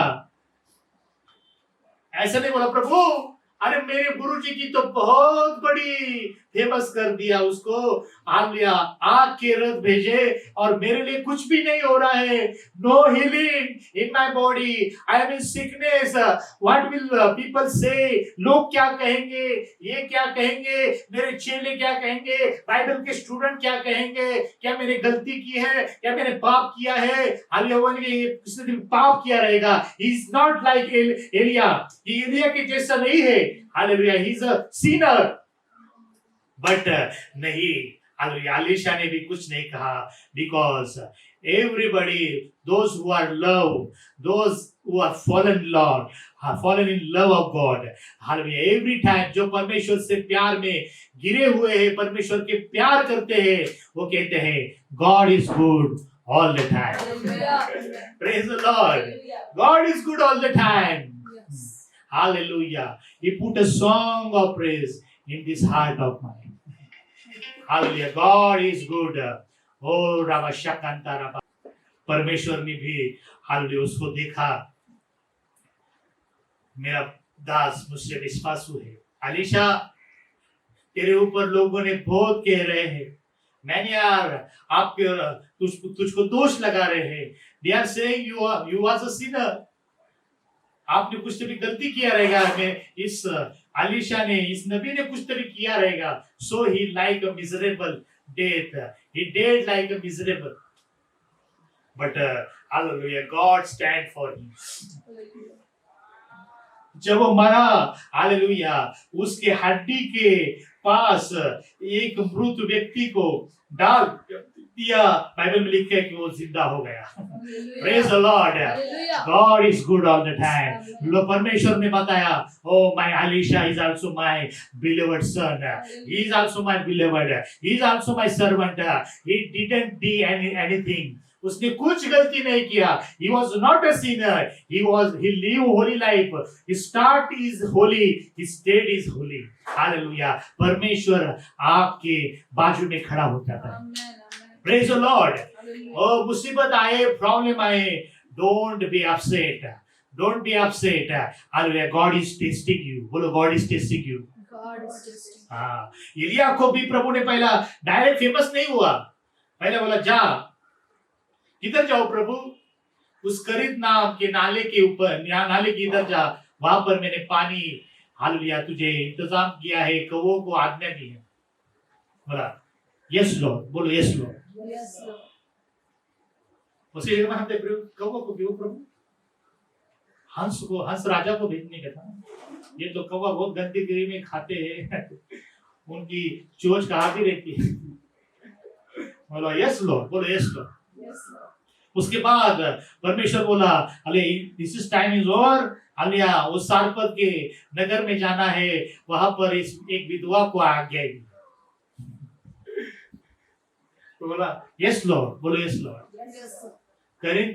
ऐसा नहीं बोला, प्रभु अरे मेरे गुरुजी की तो बहुत बड़ी फेमस कर दिया उसको. हालेलुया. आग के रथ भेजे और मेरे लिए कुछ भी नहीं हो रहा है. No healing in my body. I am in sickness. What will people say. लोग क्या कहेंगे, ये क्या कहेंगे, मेरे चेले क्या कहेंगे, बाइबल के स्टूडेंट क्या कहेंगे, क्या मैंने गलती की है, क्या मैंने पाप किया है. हालेलुया. किसने भी पाप किया रहेगा. ही इज नॉट लाइक एलिया. ये एलिया के जैसा नहीं है. Hallelujah. He is a sinner. But नहीं, हालेलुया, एलीशा ने भी कुछ नहीं कहा. Because everybody, those who are love, those who are fallen in love of God. Hallelujah. Every time जो परमेश्वर से प्यार में गिरे हुए हैं, परमेश्वर के प्यार करते हैं, वो कहते हैं God is good all the time. Hallelujah. Praise the Lord. Hallelujah. God is good all the time. Yes. Hallelujah. He put a song of praise in this heart of mine. Hallelujah. God is good. Oh Ramashakanta Rama. परमेश्वर ने भी hallelujah उसको देखा. मेरा दास मुझसे विश्वासु है. Elisha, तेरे ऊपर लोगों ने बहुत कह रहे हैं. मैंने यार आपके तुझको दोष लगा रहे हैं. They are saying you was a sinner. आपने कुछ तो भी गलती किया रहेगा. मैं इस एलीशा ने, इस नबी ने कुछ तो भी किया रहेगा. So he like a miserable death. He died like a miserable. But hallelujah, God stand for him. Hallelujah. जब वो मरा, हालेलुया, उसके हड्डी के पास एक मृत व्यक्ति को डाल दिया. बाइबल में लिखा है कि वो जिंदा हो गया. Hallelujah. Praise the Lord. Hallelujah. God is good all the time. लो परमेश्वर ने बताया, oh my Elisha is also my beloved son. He is also my beloved. He is also my servant. He didn't do anything. उसने कुछ गलती नहीं किया. He was not a sinner. He lived holy life. His start is holy. His state is holy. Hallelujah. परमेश्वर आपके बाजू में खड़ा होता है. Amen. Amen. Praise the Lord. Hallelujah. Oh, मुसीबत आए, प्रॉब्लम आए, don't be upset. Don't be upset. Hallelujah. God is testing you. बोलो, God is testing you. God is testing. हाँ, एलिया को भी प्रभु ने पहला डायरेक्ट फेमस नहीं हुआ. पहले बोला जा. किधर जाओ प्रभु? उस करीत नाम के नाले के ऊपर, नाले के इधर जा. वहां पर मैंने पानी, हालेलुया, तुझे इंतजाम किया है, कौवों को आज्ञा दी है. बोला यस लॉर्ड. बोलो यस लॉर्ड. Yes, Lord. उसी जगह में हम देख रहे हो कौवों को क्यों प्रभु? हंस राजा को भेजने का था. ये तो कौवा बहुत गंदी गिरी में खाते हैं. उनकी चोंच कहाँ भी रहती है. बोलो यस लॉर्ड. बोलो यस लॉर्ड. Yes, Lord. उसके बाद परमेश्वर बोला, अले this is time is over. Hallelujah. उस सारपत के नगर में जाना है. वहां पर इस एक विधवा को आज्ञा दी. तो बोला यस लॉर्ड. बोलो यस लॉर्ड. Yes, Lord. करीन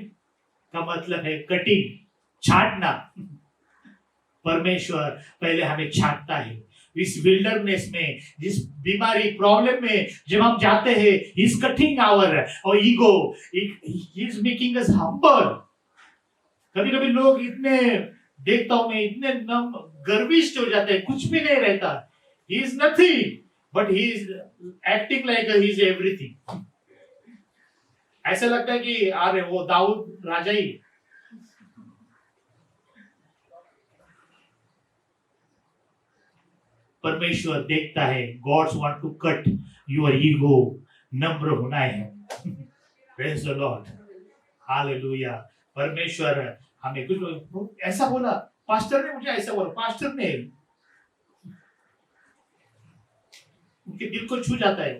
का मतलब है कटिंग, छाटना. परमेश्वर पहले हमें छाटता है. इस विल्डरनेस में, जिस बीमारी प्रॉब्लम में जब हम जाते हैं, he is cutting our ego. He is making us humble. कभी कभी लोग इतने देखता हूं मैं, इतने गर्विष्ठ हो जाते हैं, कुछ भी नहीं रहता. He is nothing but he is acting like he is everything. ऐसा लगता है कि अरे वो दाऊद राजा ही. परमेश्वर देखता है. God's want to cut your ego. नम्र होना है. Praise the lord. हालेलुया. परमेश्वर हमें कुछ ऐसा बोला. पास्टर ने मुझे ऐसा बोला. पास्टर ने उनके दिल को छू जाता है.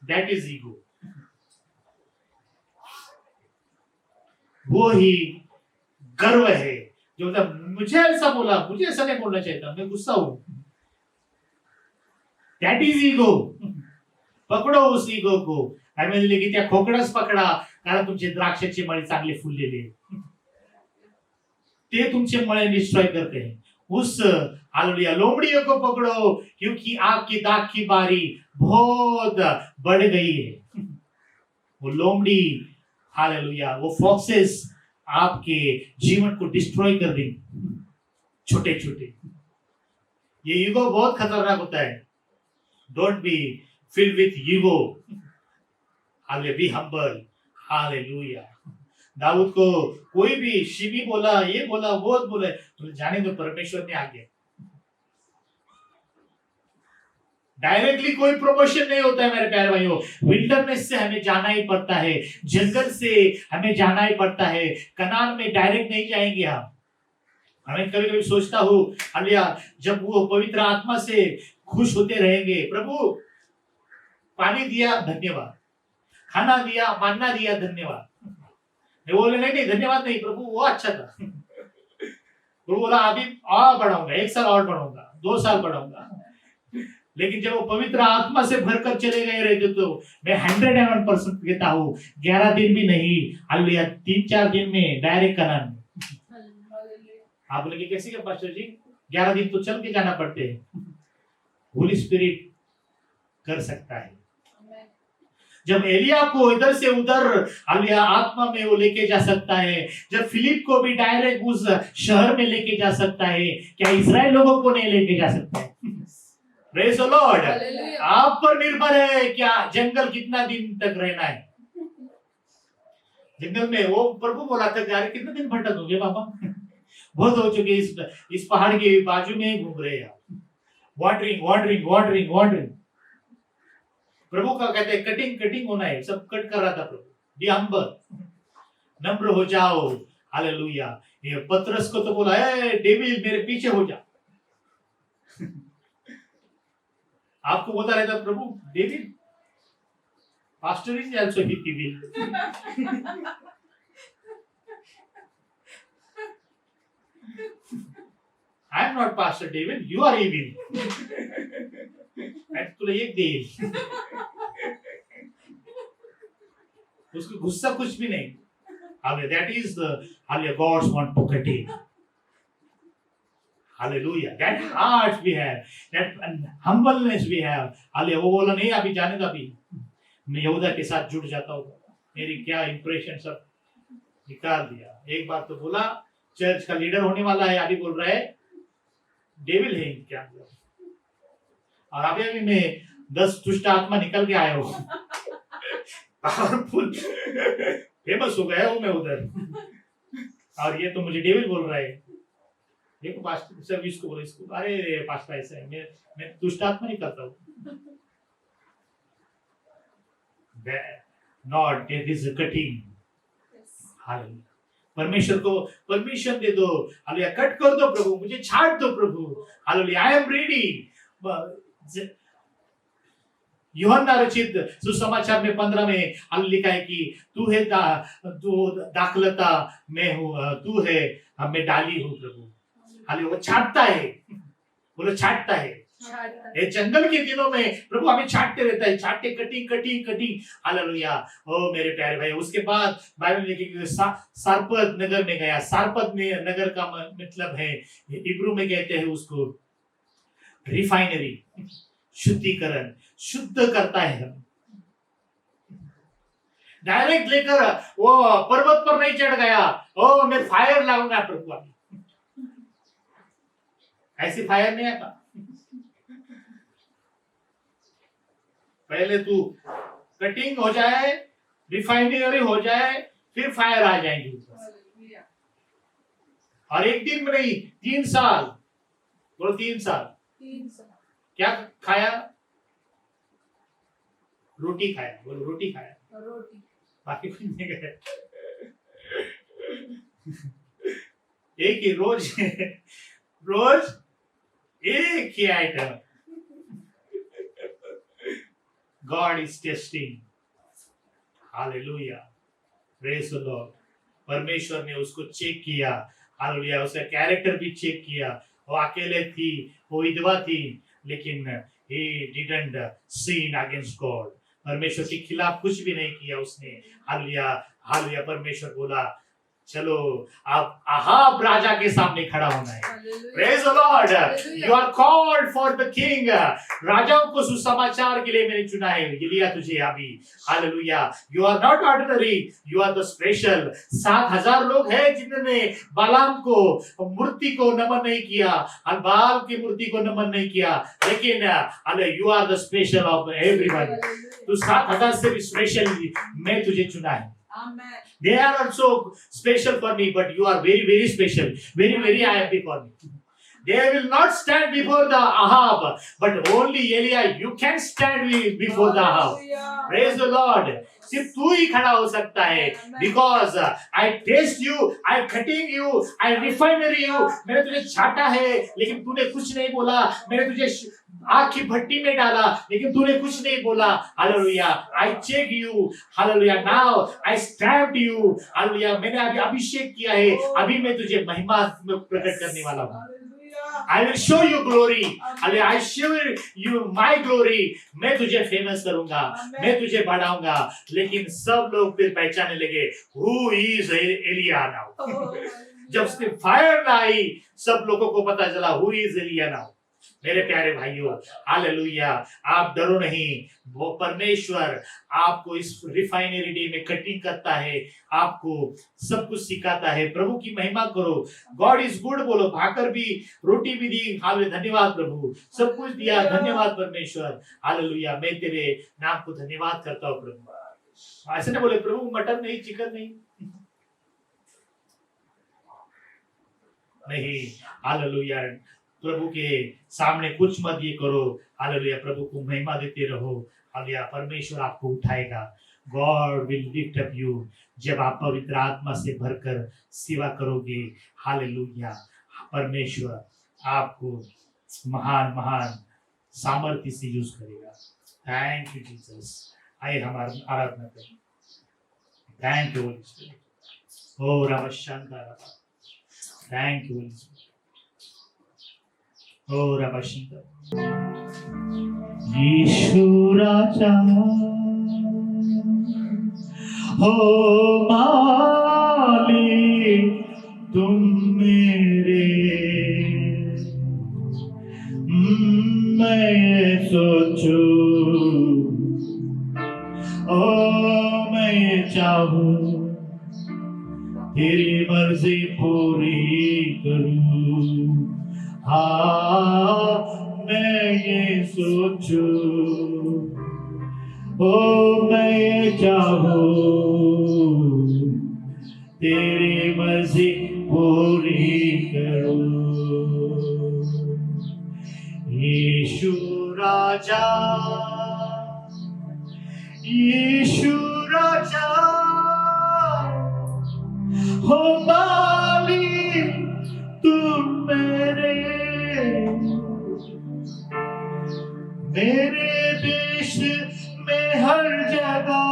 That is ego. वो ही गर्व है जो मतलब मुझे ऐसा बोला, मुझे ऐसा नहीं बोलना चाहिए था, मैं गुस्सा हूं. That is ego. पकडो उस ईगो को. काय म्हणले की त्या खोकडाच पकडा, कारण तुमचे द्राक्षाचे मळे चांगले फुललेले. ते तुमचे मळे डिस्ट्रॉय करते हैं. उस हालेलुया लोमड़ियों को पकड़ो, क्योंकि आपकी दाख की बारी बहुत बढ़ गई है। वो लोमड़ी हालेलुया, वो फॉक्सेस आपके जीवन को डिस्ट्रॉय कर देंगे, छोटे छोटे। ये ईगो बहुत खतरनाक होता है। Don't be filled with ego, hallelujah, be humble, hallelujah. दाऊद को कोई भी शिवी बोला, ये बोला, वो बोले, तो जाने दो, परमेश्वर ने आगे। डायरेक्टली कोई प्रमोशन नहीं होता है मेरे प्यारे भाइयों। विल्डरनेस से हमें जाना ही पड़ता है, जंगल से हमें जाना ही पड़ता है। कनान में डायरेक्ट नहीं जाएंगे हम। हमें कभी कभी सोचता हूँ, हालेलुया, जब वो पवित्र आत्मा से खुश होते रहेंगे, प्रभु पानी दिया धन्यवाद, खाना दिया, मानना दिया धन्यवाद। मैं बोले नहीं धन्यवाद नहीं प्रभु, वो अच्छा था। प्रभु बोला अभी और बढ़ाऊंगा, 1 साल और बढ़ाऊंगा, 2 साल बढ़ाऊंगा। लेकिन जब वो पवित्र आत्मा से भरकर चले गए रहते, तो मैं 101% कहता हूँ, 11 दिन भी नहीं, हालेलुया, 3-4 दिन में डायरेक्ट कनान में। आप बोले कैसे क्या पास्टर जी, 11 दिन तो चल के जाना पड़ते हैं। होली स्पिरिट कर सकता है। जब एलिया को इधर से उधर हालेलुया आत्मा में वो लेके जा सकता है, जब फिलिप को भी डायरेक्ट उस शहर में लेके जा सकता है, क्या इजराइल लोगों को नहीं लेके जा सकता है? Praise the Lord. आप पर निर्भर है क्या जंगल कितना दिन तक रहना है। जंगल में वो प्रभु बोला था, यार कितने दिन भटकोगे बाबा, बहुत हो चुके, इस पहाड़ के बाजू में ही घूम रहे हैं, वॉन्डरिंग वॉन्डरिंग वॉन्डरिंग वॉन्डरिंग। प्रभु का कहते हैं कटिंग कटिंग होना है, सब कट कर रहा था प्रभु। बी हम्बल, नम्र हो जाओ, हालेलुया। ये पतरस को तो बोला, ए डेविल मेरे पीछे हो जा। आपको बोलता रहता प्रभु devil, pastor is also evil. I am not Pastor David, you are evil. मैं तुला एक देईल। उसको गुस्सा कुछ भी नहीं। Hallelujah, that is the hallelujah, God's want to cut in. Hallelujah, that heart we have, that humbleness we have. Hallelujah, वो बोला नहीं अभी जाने दो, अभी मैं यहूदा के साथ जुड़ जाता हूँ, मेरी क्या इंप्रेशन सब निकाल दिया। एक बार तो बोला चर्च का लीडर होने वाला है, अभी बोल रहा है डेविल है क्या, और अभी मैं 10 दुष्ट आत्मा निकल के आया हूँ, पावरफुल फेमस हो गया हूँ मैं उधर, और ये तो मुझे डेविल बोल रहा है। देखो पास्टर सब इसको बोलो, इसको अरे पास्टर ऐसा है, मैं दुष्ट आत्मा नहीं करता हूँ। Not it is cutting. Hallelujah, परमेश्वर को परमिशन दे दो, हालेलुया, कट कर दो प्रभु, मुझे छाट दो प्रभु, हालेलुया, आई एम रेडी। यूहन्ना रचित सुसमाचार में 15 में हालेलुया लिखा है कि तू है तू दाखलता मैं हूँ, तू है मैं डाली हूँ प्रभु। हालेलुया, वो छाटता है, बोलो छाटता है। ये जंगल के दिनों में प्रभु हमें छाटते रहता है, छाटते कटिंग कटिंग कटिंग, हालेलुया। ओ मेरे प्यारे भाई, उसके बाद बाइबल में लिखा है सारपत नगर में गया। सारपत में नगर का मतलब है, इब्रू में कहते हैं उसको रिफाइनरी, शुद्धिकरण, शुद्ध करता है हम। डायरेक्ट लेकर वो पर्वत पर नहीं चढ़ गया, ओ मैं फायर लाऊंगा प्रभु, अभी ऐसी फायर नहीं आता। पहले तू कटिंग हो जाए, रिफाइनरी हो जाए, फिर फायर आ जाएंगी ऊपर। और एक दिन में नहीं, 3 साल, बोलो 3 साल। क्या खाया? रोटी खाया, बोलो रोटी खाया, रोटी, बाकी कुछ नहीं खाया। एक ही रोज रोज एक ही item. God is testing. Hallelujah. Praise the Lord. परमेश्वर ने उसको चेक किया, हालेलुया, उसका कैरेक्टर भी चेक किया। वो अकेले थी, वो विधवा थी, लेकिन he didn't sin against God. परमेश्वर के खिलाफ कुछ भी नहीं किया उसने। Hallelujah, hallelujah. परमेश्वर बोला चलो आप अहाब राजा के सामने खड़ा होना है। Hallelujah. Praise the Lord. Hallelujah. You are called for the king. राजाओं को सुसमाचार के लिए मैंने चुना है। एलिया तुझे अभी। Hallelujah. You are not ordinary. You are the special. 7,000 लोग हैं जिन्होंने बालाम को मूर्ति को नमन नहीं किया, बाल की मूर्ति को नमन नहीं किया, लेकिन you are the special of everybody. Hallelujah. तो 7,000 से भी स्पेशल मैं तुझे चुना है। Amen. They are also special for me, but you are very, very special. Very, very happy for me. They will not stand before the Ahab, but only Elia, you can stand before the Ahab. Hallelujah. Praise the Lord. सिर्फ तू ही खड़ा हो सकता है, because I taste you, I cutting you, I refinery you. मैंने तुझे छाटा है, लेकिन तूने कुछ नहीं बोला. मैंने तुझे आग की भट्टी में डाला, लेकिन तूने कुछ नहीं बोला. Hallelujah. I check you. Hallelujah. Now I stamped you. Hallelujah. मैंने अभी अभिषेक किया है. अभी मैं तुझे महिमा में प्रकट करने वाला हूँ. I will show you glory. I show you my glory. मैं तुझे फेमस करूंगा, मैं तुझे बढ़ाऊंगा. लेकिन सब लोग फिर पहचानने लगे, who is Elia now? जब उसने फायर लाई, सब लोगों को पता चला who is Elia now. मेरे प्यारे भाइयों, हालेलुया, आप डरो नहीं. वो परमेश्वर आपको इस रिफाइनरी डे में कटिंग करता है, आपको सब कुछ सिखाता है. प्रभु की महिमा करो. गॉड इज गुड बोलो. भाकर भी, रोटी भी दी. हालेलुया, धन्यवाद प्रभु. सब कुछ दिया, धन्यवाद परमेश्वर. हालेलुया, मैं तेरे नाम को धन्यवाद करता हूँ प्रभु. ऐसे ना बोले प्रभु मटन नहीं, चिकन नहीं. नहीं, हालेलुया. प्रभु के सामने कुछ मत ये करो. हालेलुया, प्रभु को महिमा देते रहो. हालेलुया, परमेश्वर आपको उठाएगा. God will lift up you. जब आप पवित्र आत्मा से भरकर सेवा करोगे, हालेलुया, परमेश्वर आपको महान महान सामर्थ्य से यूज करेगा. Thank you Jesus. आइए हम आराधना करें. Thank you Holy Spirit. ओ रब शांता. Thank you Holy Spirit. ओ रब शांता. यीशु राजा हो मालिक तुम मेरे. मैं सोचूं, ओ मैं चाहूं, तेरी मर्जी पूरी करूं. हाँ मैं ये सोचूं, ओ मैं ये चाहूं, तेरी मर्जी पूरी करूं. यीशु राजा, यीशु राजा हो मालिक तुम मेरे देश में हर जगह.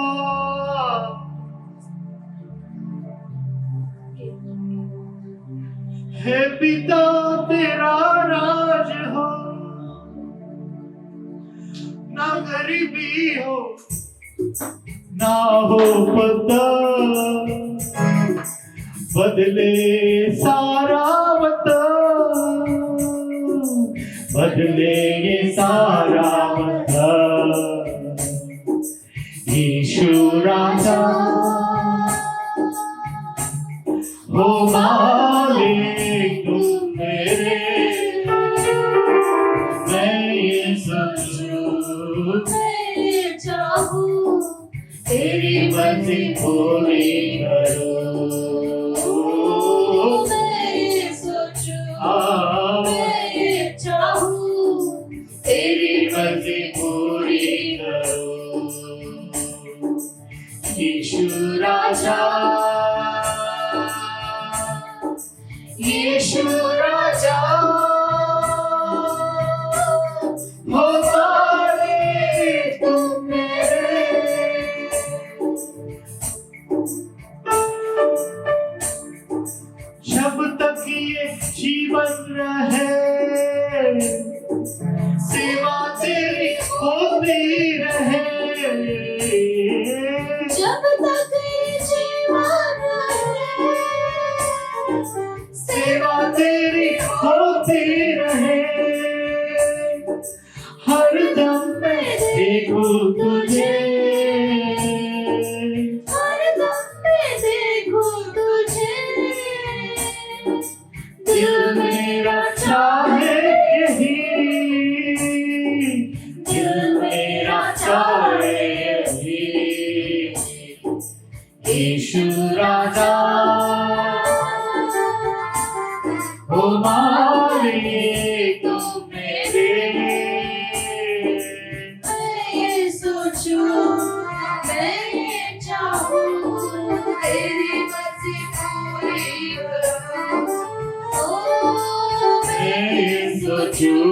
है पिता तेरा राज हो, ना गरीबी हो ना हो पता, बदले सारा वतन, बदले ये सारा वतन. यीशु राजा हो मालिक तुम मेरे. मैं ये सोचूं, मैं चाहूं, तेरी मर्जी पूरी करूं. मैं सोचूं, मैं चाहूं, तेरी मर्जी पूरी करूं. यीशु राजा, यीशु राजा हो मालिक तुम मेरे. जब तक ये जीवन रहे, सेवा तेरी होती रहे. जब तक ये जीवन रहे, तुझे, हर दम में देखूं तुझे, दिल मेरा चाहे यही, दिल मेरा चाहे यही, यीशु राजा ओ मालिक तुम मेरे, मैं ये सोचूं, मैं ये चाहूं, तेरी मर्जी पूरी करूं। ओ मैं ये सोचूं,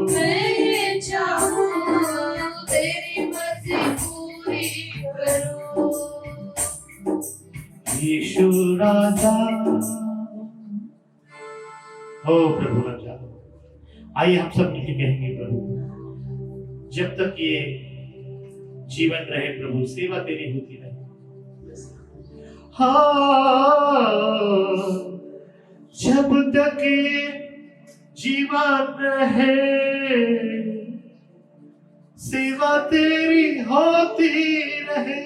मैं ये चाहूं, तेरी मर्जी पूरी करूं। यीशु राजा। ओ प्रभु राजा, आइए हम सब मिलकर कहेंगे प्रभु, जब तक ये जीवन रहे प्रभु सेवा तेरी होती रहे। हाँ, जब तक ये जीवन रहे सेवा तेरी होती रहे,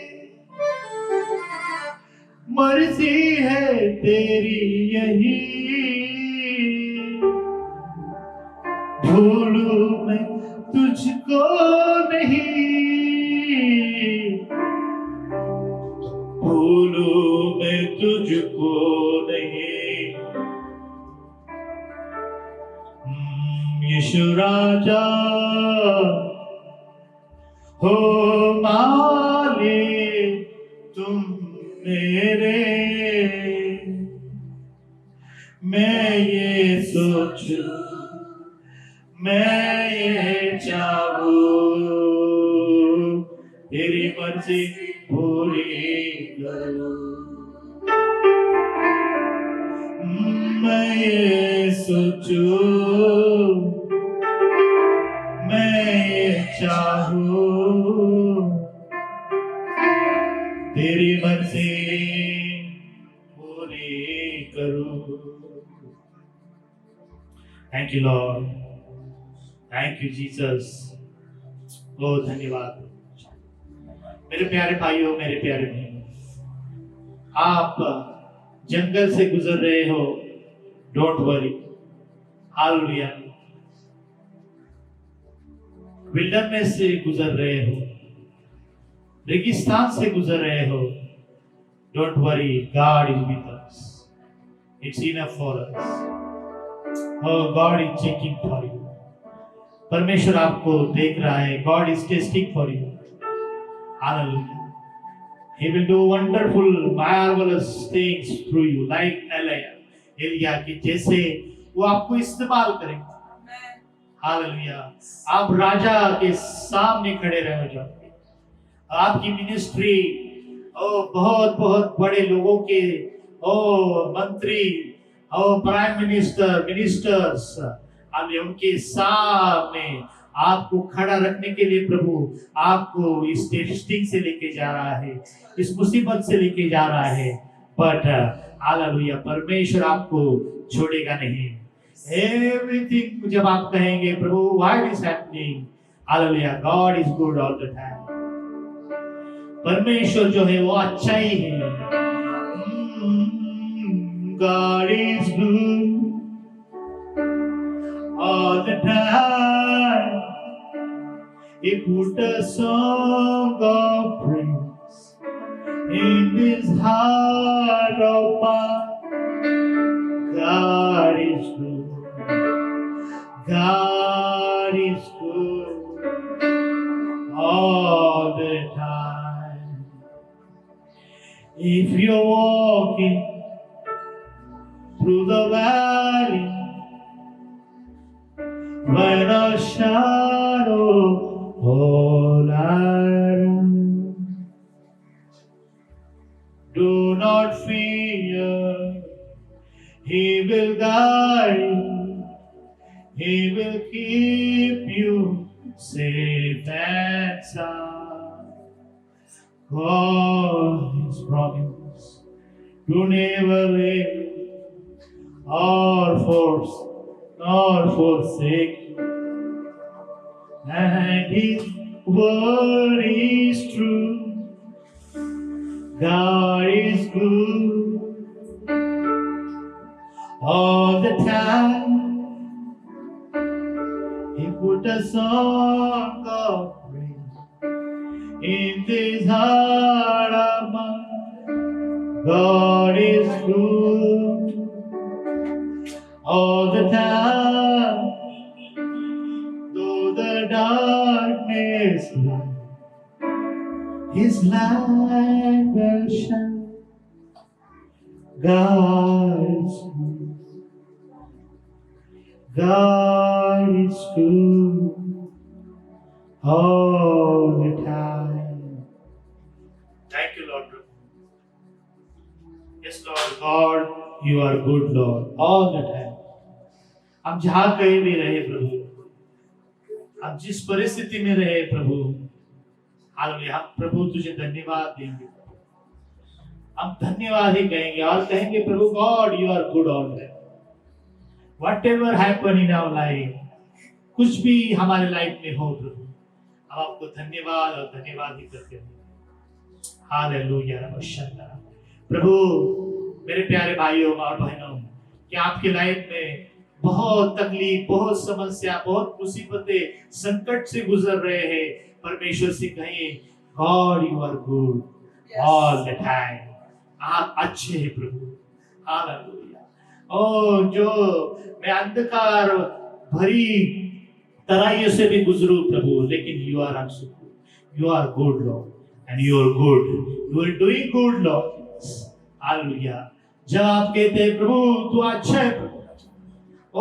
मर्जी है तेरी यही, भूलूं मैं तुझको नहीं, भूलूं मैं तुझको नहीं। यीशु राजा हो मालिक तुम मेरे, मैं ये सोचूं, मैं ये चाहूं, तेरी मर्जी पूरी करूं। मैं ये सोचूं, मैं ये चाहूं, तेरी मर्जी पूरी करूं। Thank you Lord, thank you Jesus. बहुत धन्यवाद मेरे प्यारे भाइयों, मेरे प्यारे बहनों, आप जंगल से गुजर रहे हो, डोंट वरी, हालेलुया। विल्डरनेस से गुजर रहे हो, रेगिस्तान से गुजर रहे हो, don't worry, God is with us, it's enough for us. Oh, God is checking for you. परमेश्वर आपको देख रहा है. God is testing for you. Hallelujah. He will do wonderful, marvelous things through you, like Elia के जैसे वो आपको इस्तेमाल करेंगे. हालेलुया. आप राजा के सामने खड़े रहे जाओगे. आपकी मिनिस्ट्री बहुत बहुत बड़े लोगों के मंत्री प्राइम मिनिस्टर मिनिस्टर्स उनके सामने आपको खड़ा रखने के लिए प्रभु आपको इस टेस्टिंग से लेके जा रहा है, इस मुसीबत से लेके जा रहा है. बट हालेलुया, परमेश्वर आपको छोड़ेगा नहीं. एवरीथिंग जब आप कहेंगे प्रभु what is happening, hallelujah, God is good all the time. परमेश्वर जो है वो अच्छा ही है. God is good all the time. He put a song of praise in this heart of mine. God is good. God is good all the time. If you're walking through the valley, when a shadow all around, do not fear, He will guide you, He will keep you safe and sound. God has promised to never leave or forsake you, and His word is true. God is good all the time. He put a song of praise in this heart of mine. God is good all the time. Though the darkness lies, His light will shine. God is good. God is good all the time. Thank you, Lord. Yes, Lord God, you are good, Lord, all the time. हम जहाँ कहीं भी रहे प्रभु, हम जिस परिस्थिति में रहे प्रभु, हालेलुया, हम प्रभु तुझे धन्यवाद देंगे, हम धन्यवाद ही कहेंगे और कहेंगे प्रभु God you are good all time. Whatever happen in our life, कुछ भी हमारे लाइफ में हो प्रभु, हम आपको धन्यवाद और धन्यवाद ही करते हैं. हालेलुया. प्रभु मेरे प्यारे भाइयों और बहनों, क्या आपके लाइफ में बहुत तकलीफ, बहुत समस्या, बहुत मुसीबतें, संकट से गुजर रहे हैं? परमेश्वर से कहें God you are good all the time. आप अच्छे हैं प्रभु. हालेलुया. ओ जो मैं अंधकार भरी तराइयों से भी गुजरूं प्रभु, लेकिन you are also good. You are good lord and you are good. You are doing good lord. Hallelujah. जब आप कहते हैं प्रभु तू अच्छा है प्रभु,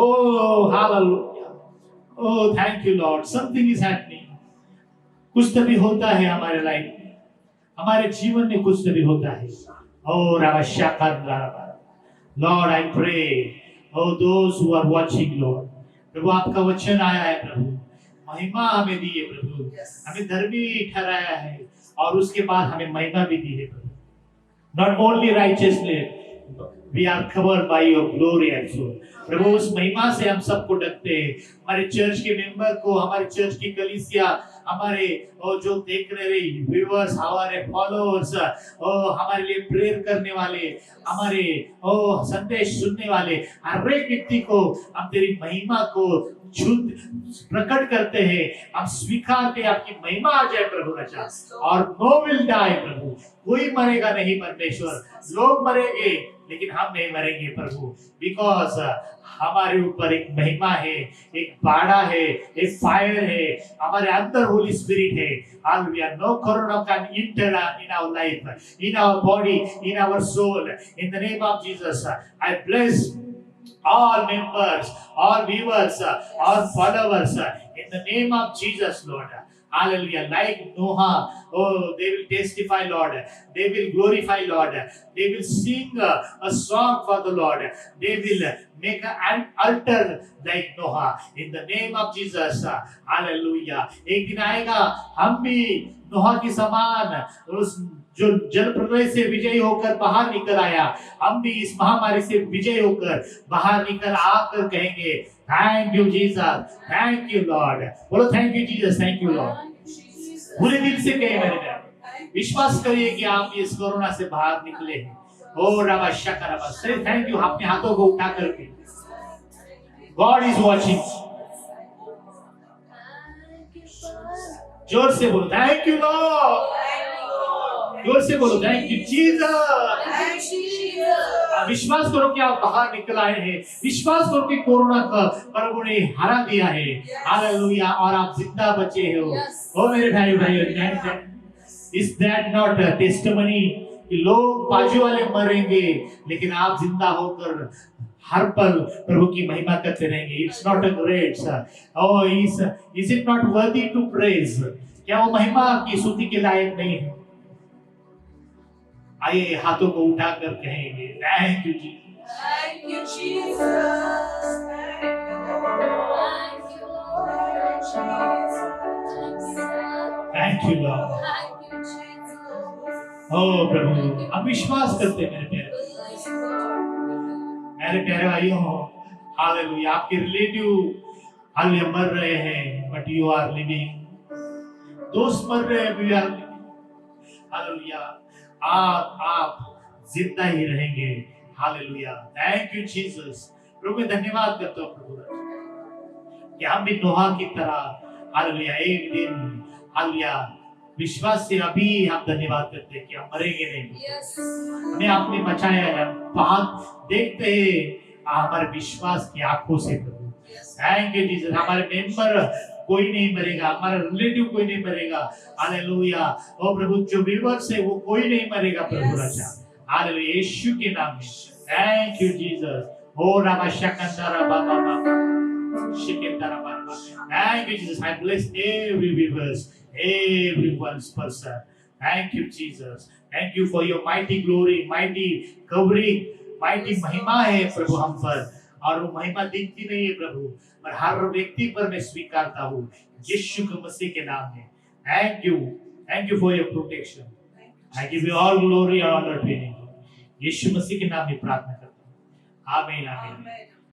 oh hallelujah, oh thank you Lord, something is happening. कुछ तभी होता है हमारे लाइफ में, हमारे जीवन में कुछ तभी होता है. oh Lord I pray, oh those who are watching Lord, प्रभु आपका वचन आया है प्रभु, महिमा हमें दी है प्रभु, हमें धर्मी ठहराया है और उसके बाद हमें महिमा भी दी है प्रभु. not only righteousness, we are covered by your glory also. प्रभु उस महिमा से हम सबको ढकते हैं. हमारे चर्च के मेंबर को, हमारे चर्च की कलीसिया, हमारे जो देख रहे व्यूअर्स, हमारे फॉलोअर्स, हमारे लिए प्रेयर करने वाले, हमारे संदेश सुनने वाले हर एक व्यक्ति को हम तेरी महिमा को प्रकट करते हैं. हम स्वीकारते हैं आपकी महिमा आ जाए प्रभु राजा. और नो विल डाई प्रभु, कोई मरेगा नहीं परमेश्वर. लोग मरेंगे लेकिन हम नहीं मरेंगे प्रभु, बिकॉज हमारे ऊपर एक महिमा है, एक बाड़ा है, एक फायर है, हमारे अंदर होली स्पिरिट है. Hallelujah. No corona can enter in our life, in our body, in our soul. In the name of Jesus I bless all members, all viewers, all followers in the name of Jesus, Lord. Hallelujah. Like Noah, they will testify, Lord. They will glorify, Lord. They will sing a song for the Lord. They will make an altar like Noah in the name of Jesus. Hallelujah. एक दिन आएगा हम भी नोहा के समान, उस जो जल प्रलय से विजयी होकर बाहर निकल आया, हम भी इस महामारी से विजय होकर बाहर निकल आकर कहेंगे thank you Jesus, thank you Lord. बोलो thank you Jesus, thank you Lord. पूरे दिल से कहे मेरे प्यारे, विश्वास करिए कि आप इस कोरोना से बाहर निकले हैं. ओ रबा शका रबा से थैंक यू. अपने हाथों को उठा करके गॉड इज वॉचिंग. जोर से बोलो थैंक यू लॉर्ड. जोर से बोलो थैंक यू जीसस. विश्वास करो कि आप बाहर निकल आए हैं. विश्वास करो कि कोरोना का प्रभु ने हरा दिया है. हालेलुया. और आप जिंदा बचे हो. ओ मेरे भाई भाइयों, is that not a testimony कि लोग बाजू वाले मरेंगे लेकिन आप जिंदा होकर हर पल प्रभु की महिमा करते रहेंगे. It's not a great oh is it not worthy to praise? क्या वो महिमा की स्तुति के लायक नहीं है? आइए हाथों को उठाकर कहेंगे thank you Jesus, Thank you, Jesus. Thank you, Lord Jesus. Thank you Lord. Thank you, Jesus. ओ प्रभु हम विश्वास करते हैं मेरे प्यारे, Bless you, Lord. मेरे प्यारे भाइयों. हालेलुया. आपके रिलेटिव हालेलुया मर रहे हैं बट यू आर लिविंग. दोस्त मर रहे हैं, we are living. हालेलुया, आप जिंदा ही रहेंगे। Hallelujah, thank you Jesus. प्रभु मैं धन्यवाद करता हूँ प्रभु कि हम भी नोहा की तरह हालेलुया एक दिन हालेलुया विश्वास से अभी हम धन्यवाद करते हैं कि हम मरेंगे नहीं, हमें आपने बचाया है। बात देखते हैं हमारे विश्वास की आंखों से प्रभु। Thank you Jesus. हमारे मेंबर कोई नहीं मरेगा, हमारा रिलेटिव कोई नहीं मरेगा। हालेलुया, ओ प्रभु जो व्यूअर्स है वो कोई नहीं मरेगा प्रभु राजा। हालेलुया, यीशु के नाम में थैंक यू जीसस। ओ रामा शकंदरा बाबा बाबा शिकेंदरा बाबा। Thank you, Jesus. I bless every viewers, everyone's person. Thank you, Jesus. Thank you for your mighty glory, mighty covering, mighty महिमा है प्रभु हम पर, और वो महिमा दिखती नहीं है प्रभु, पर हर व्यक्ति पर मैं स्वीकारता हूँ यीशु के मसीह के नाम में। Thank you for your protection. I give you all glory and honor to you. यीशु मसीह के नाम में प्रार्थना करता हूँ। आमीन आमीन।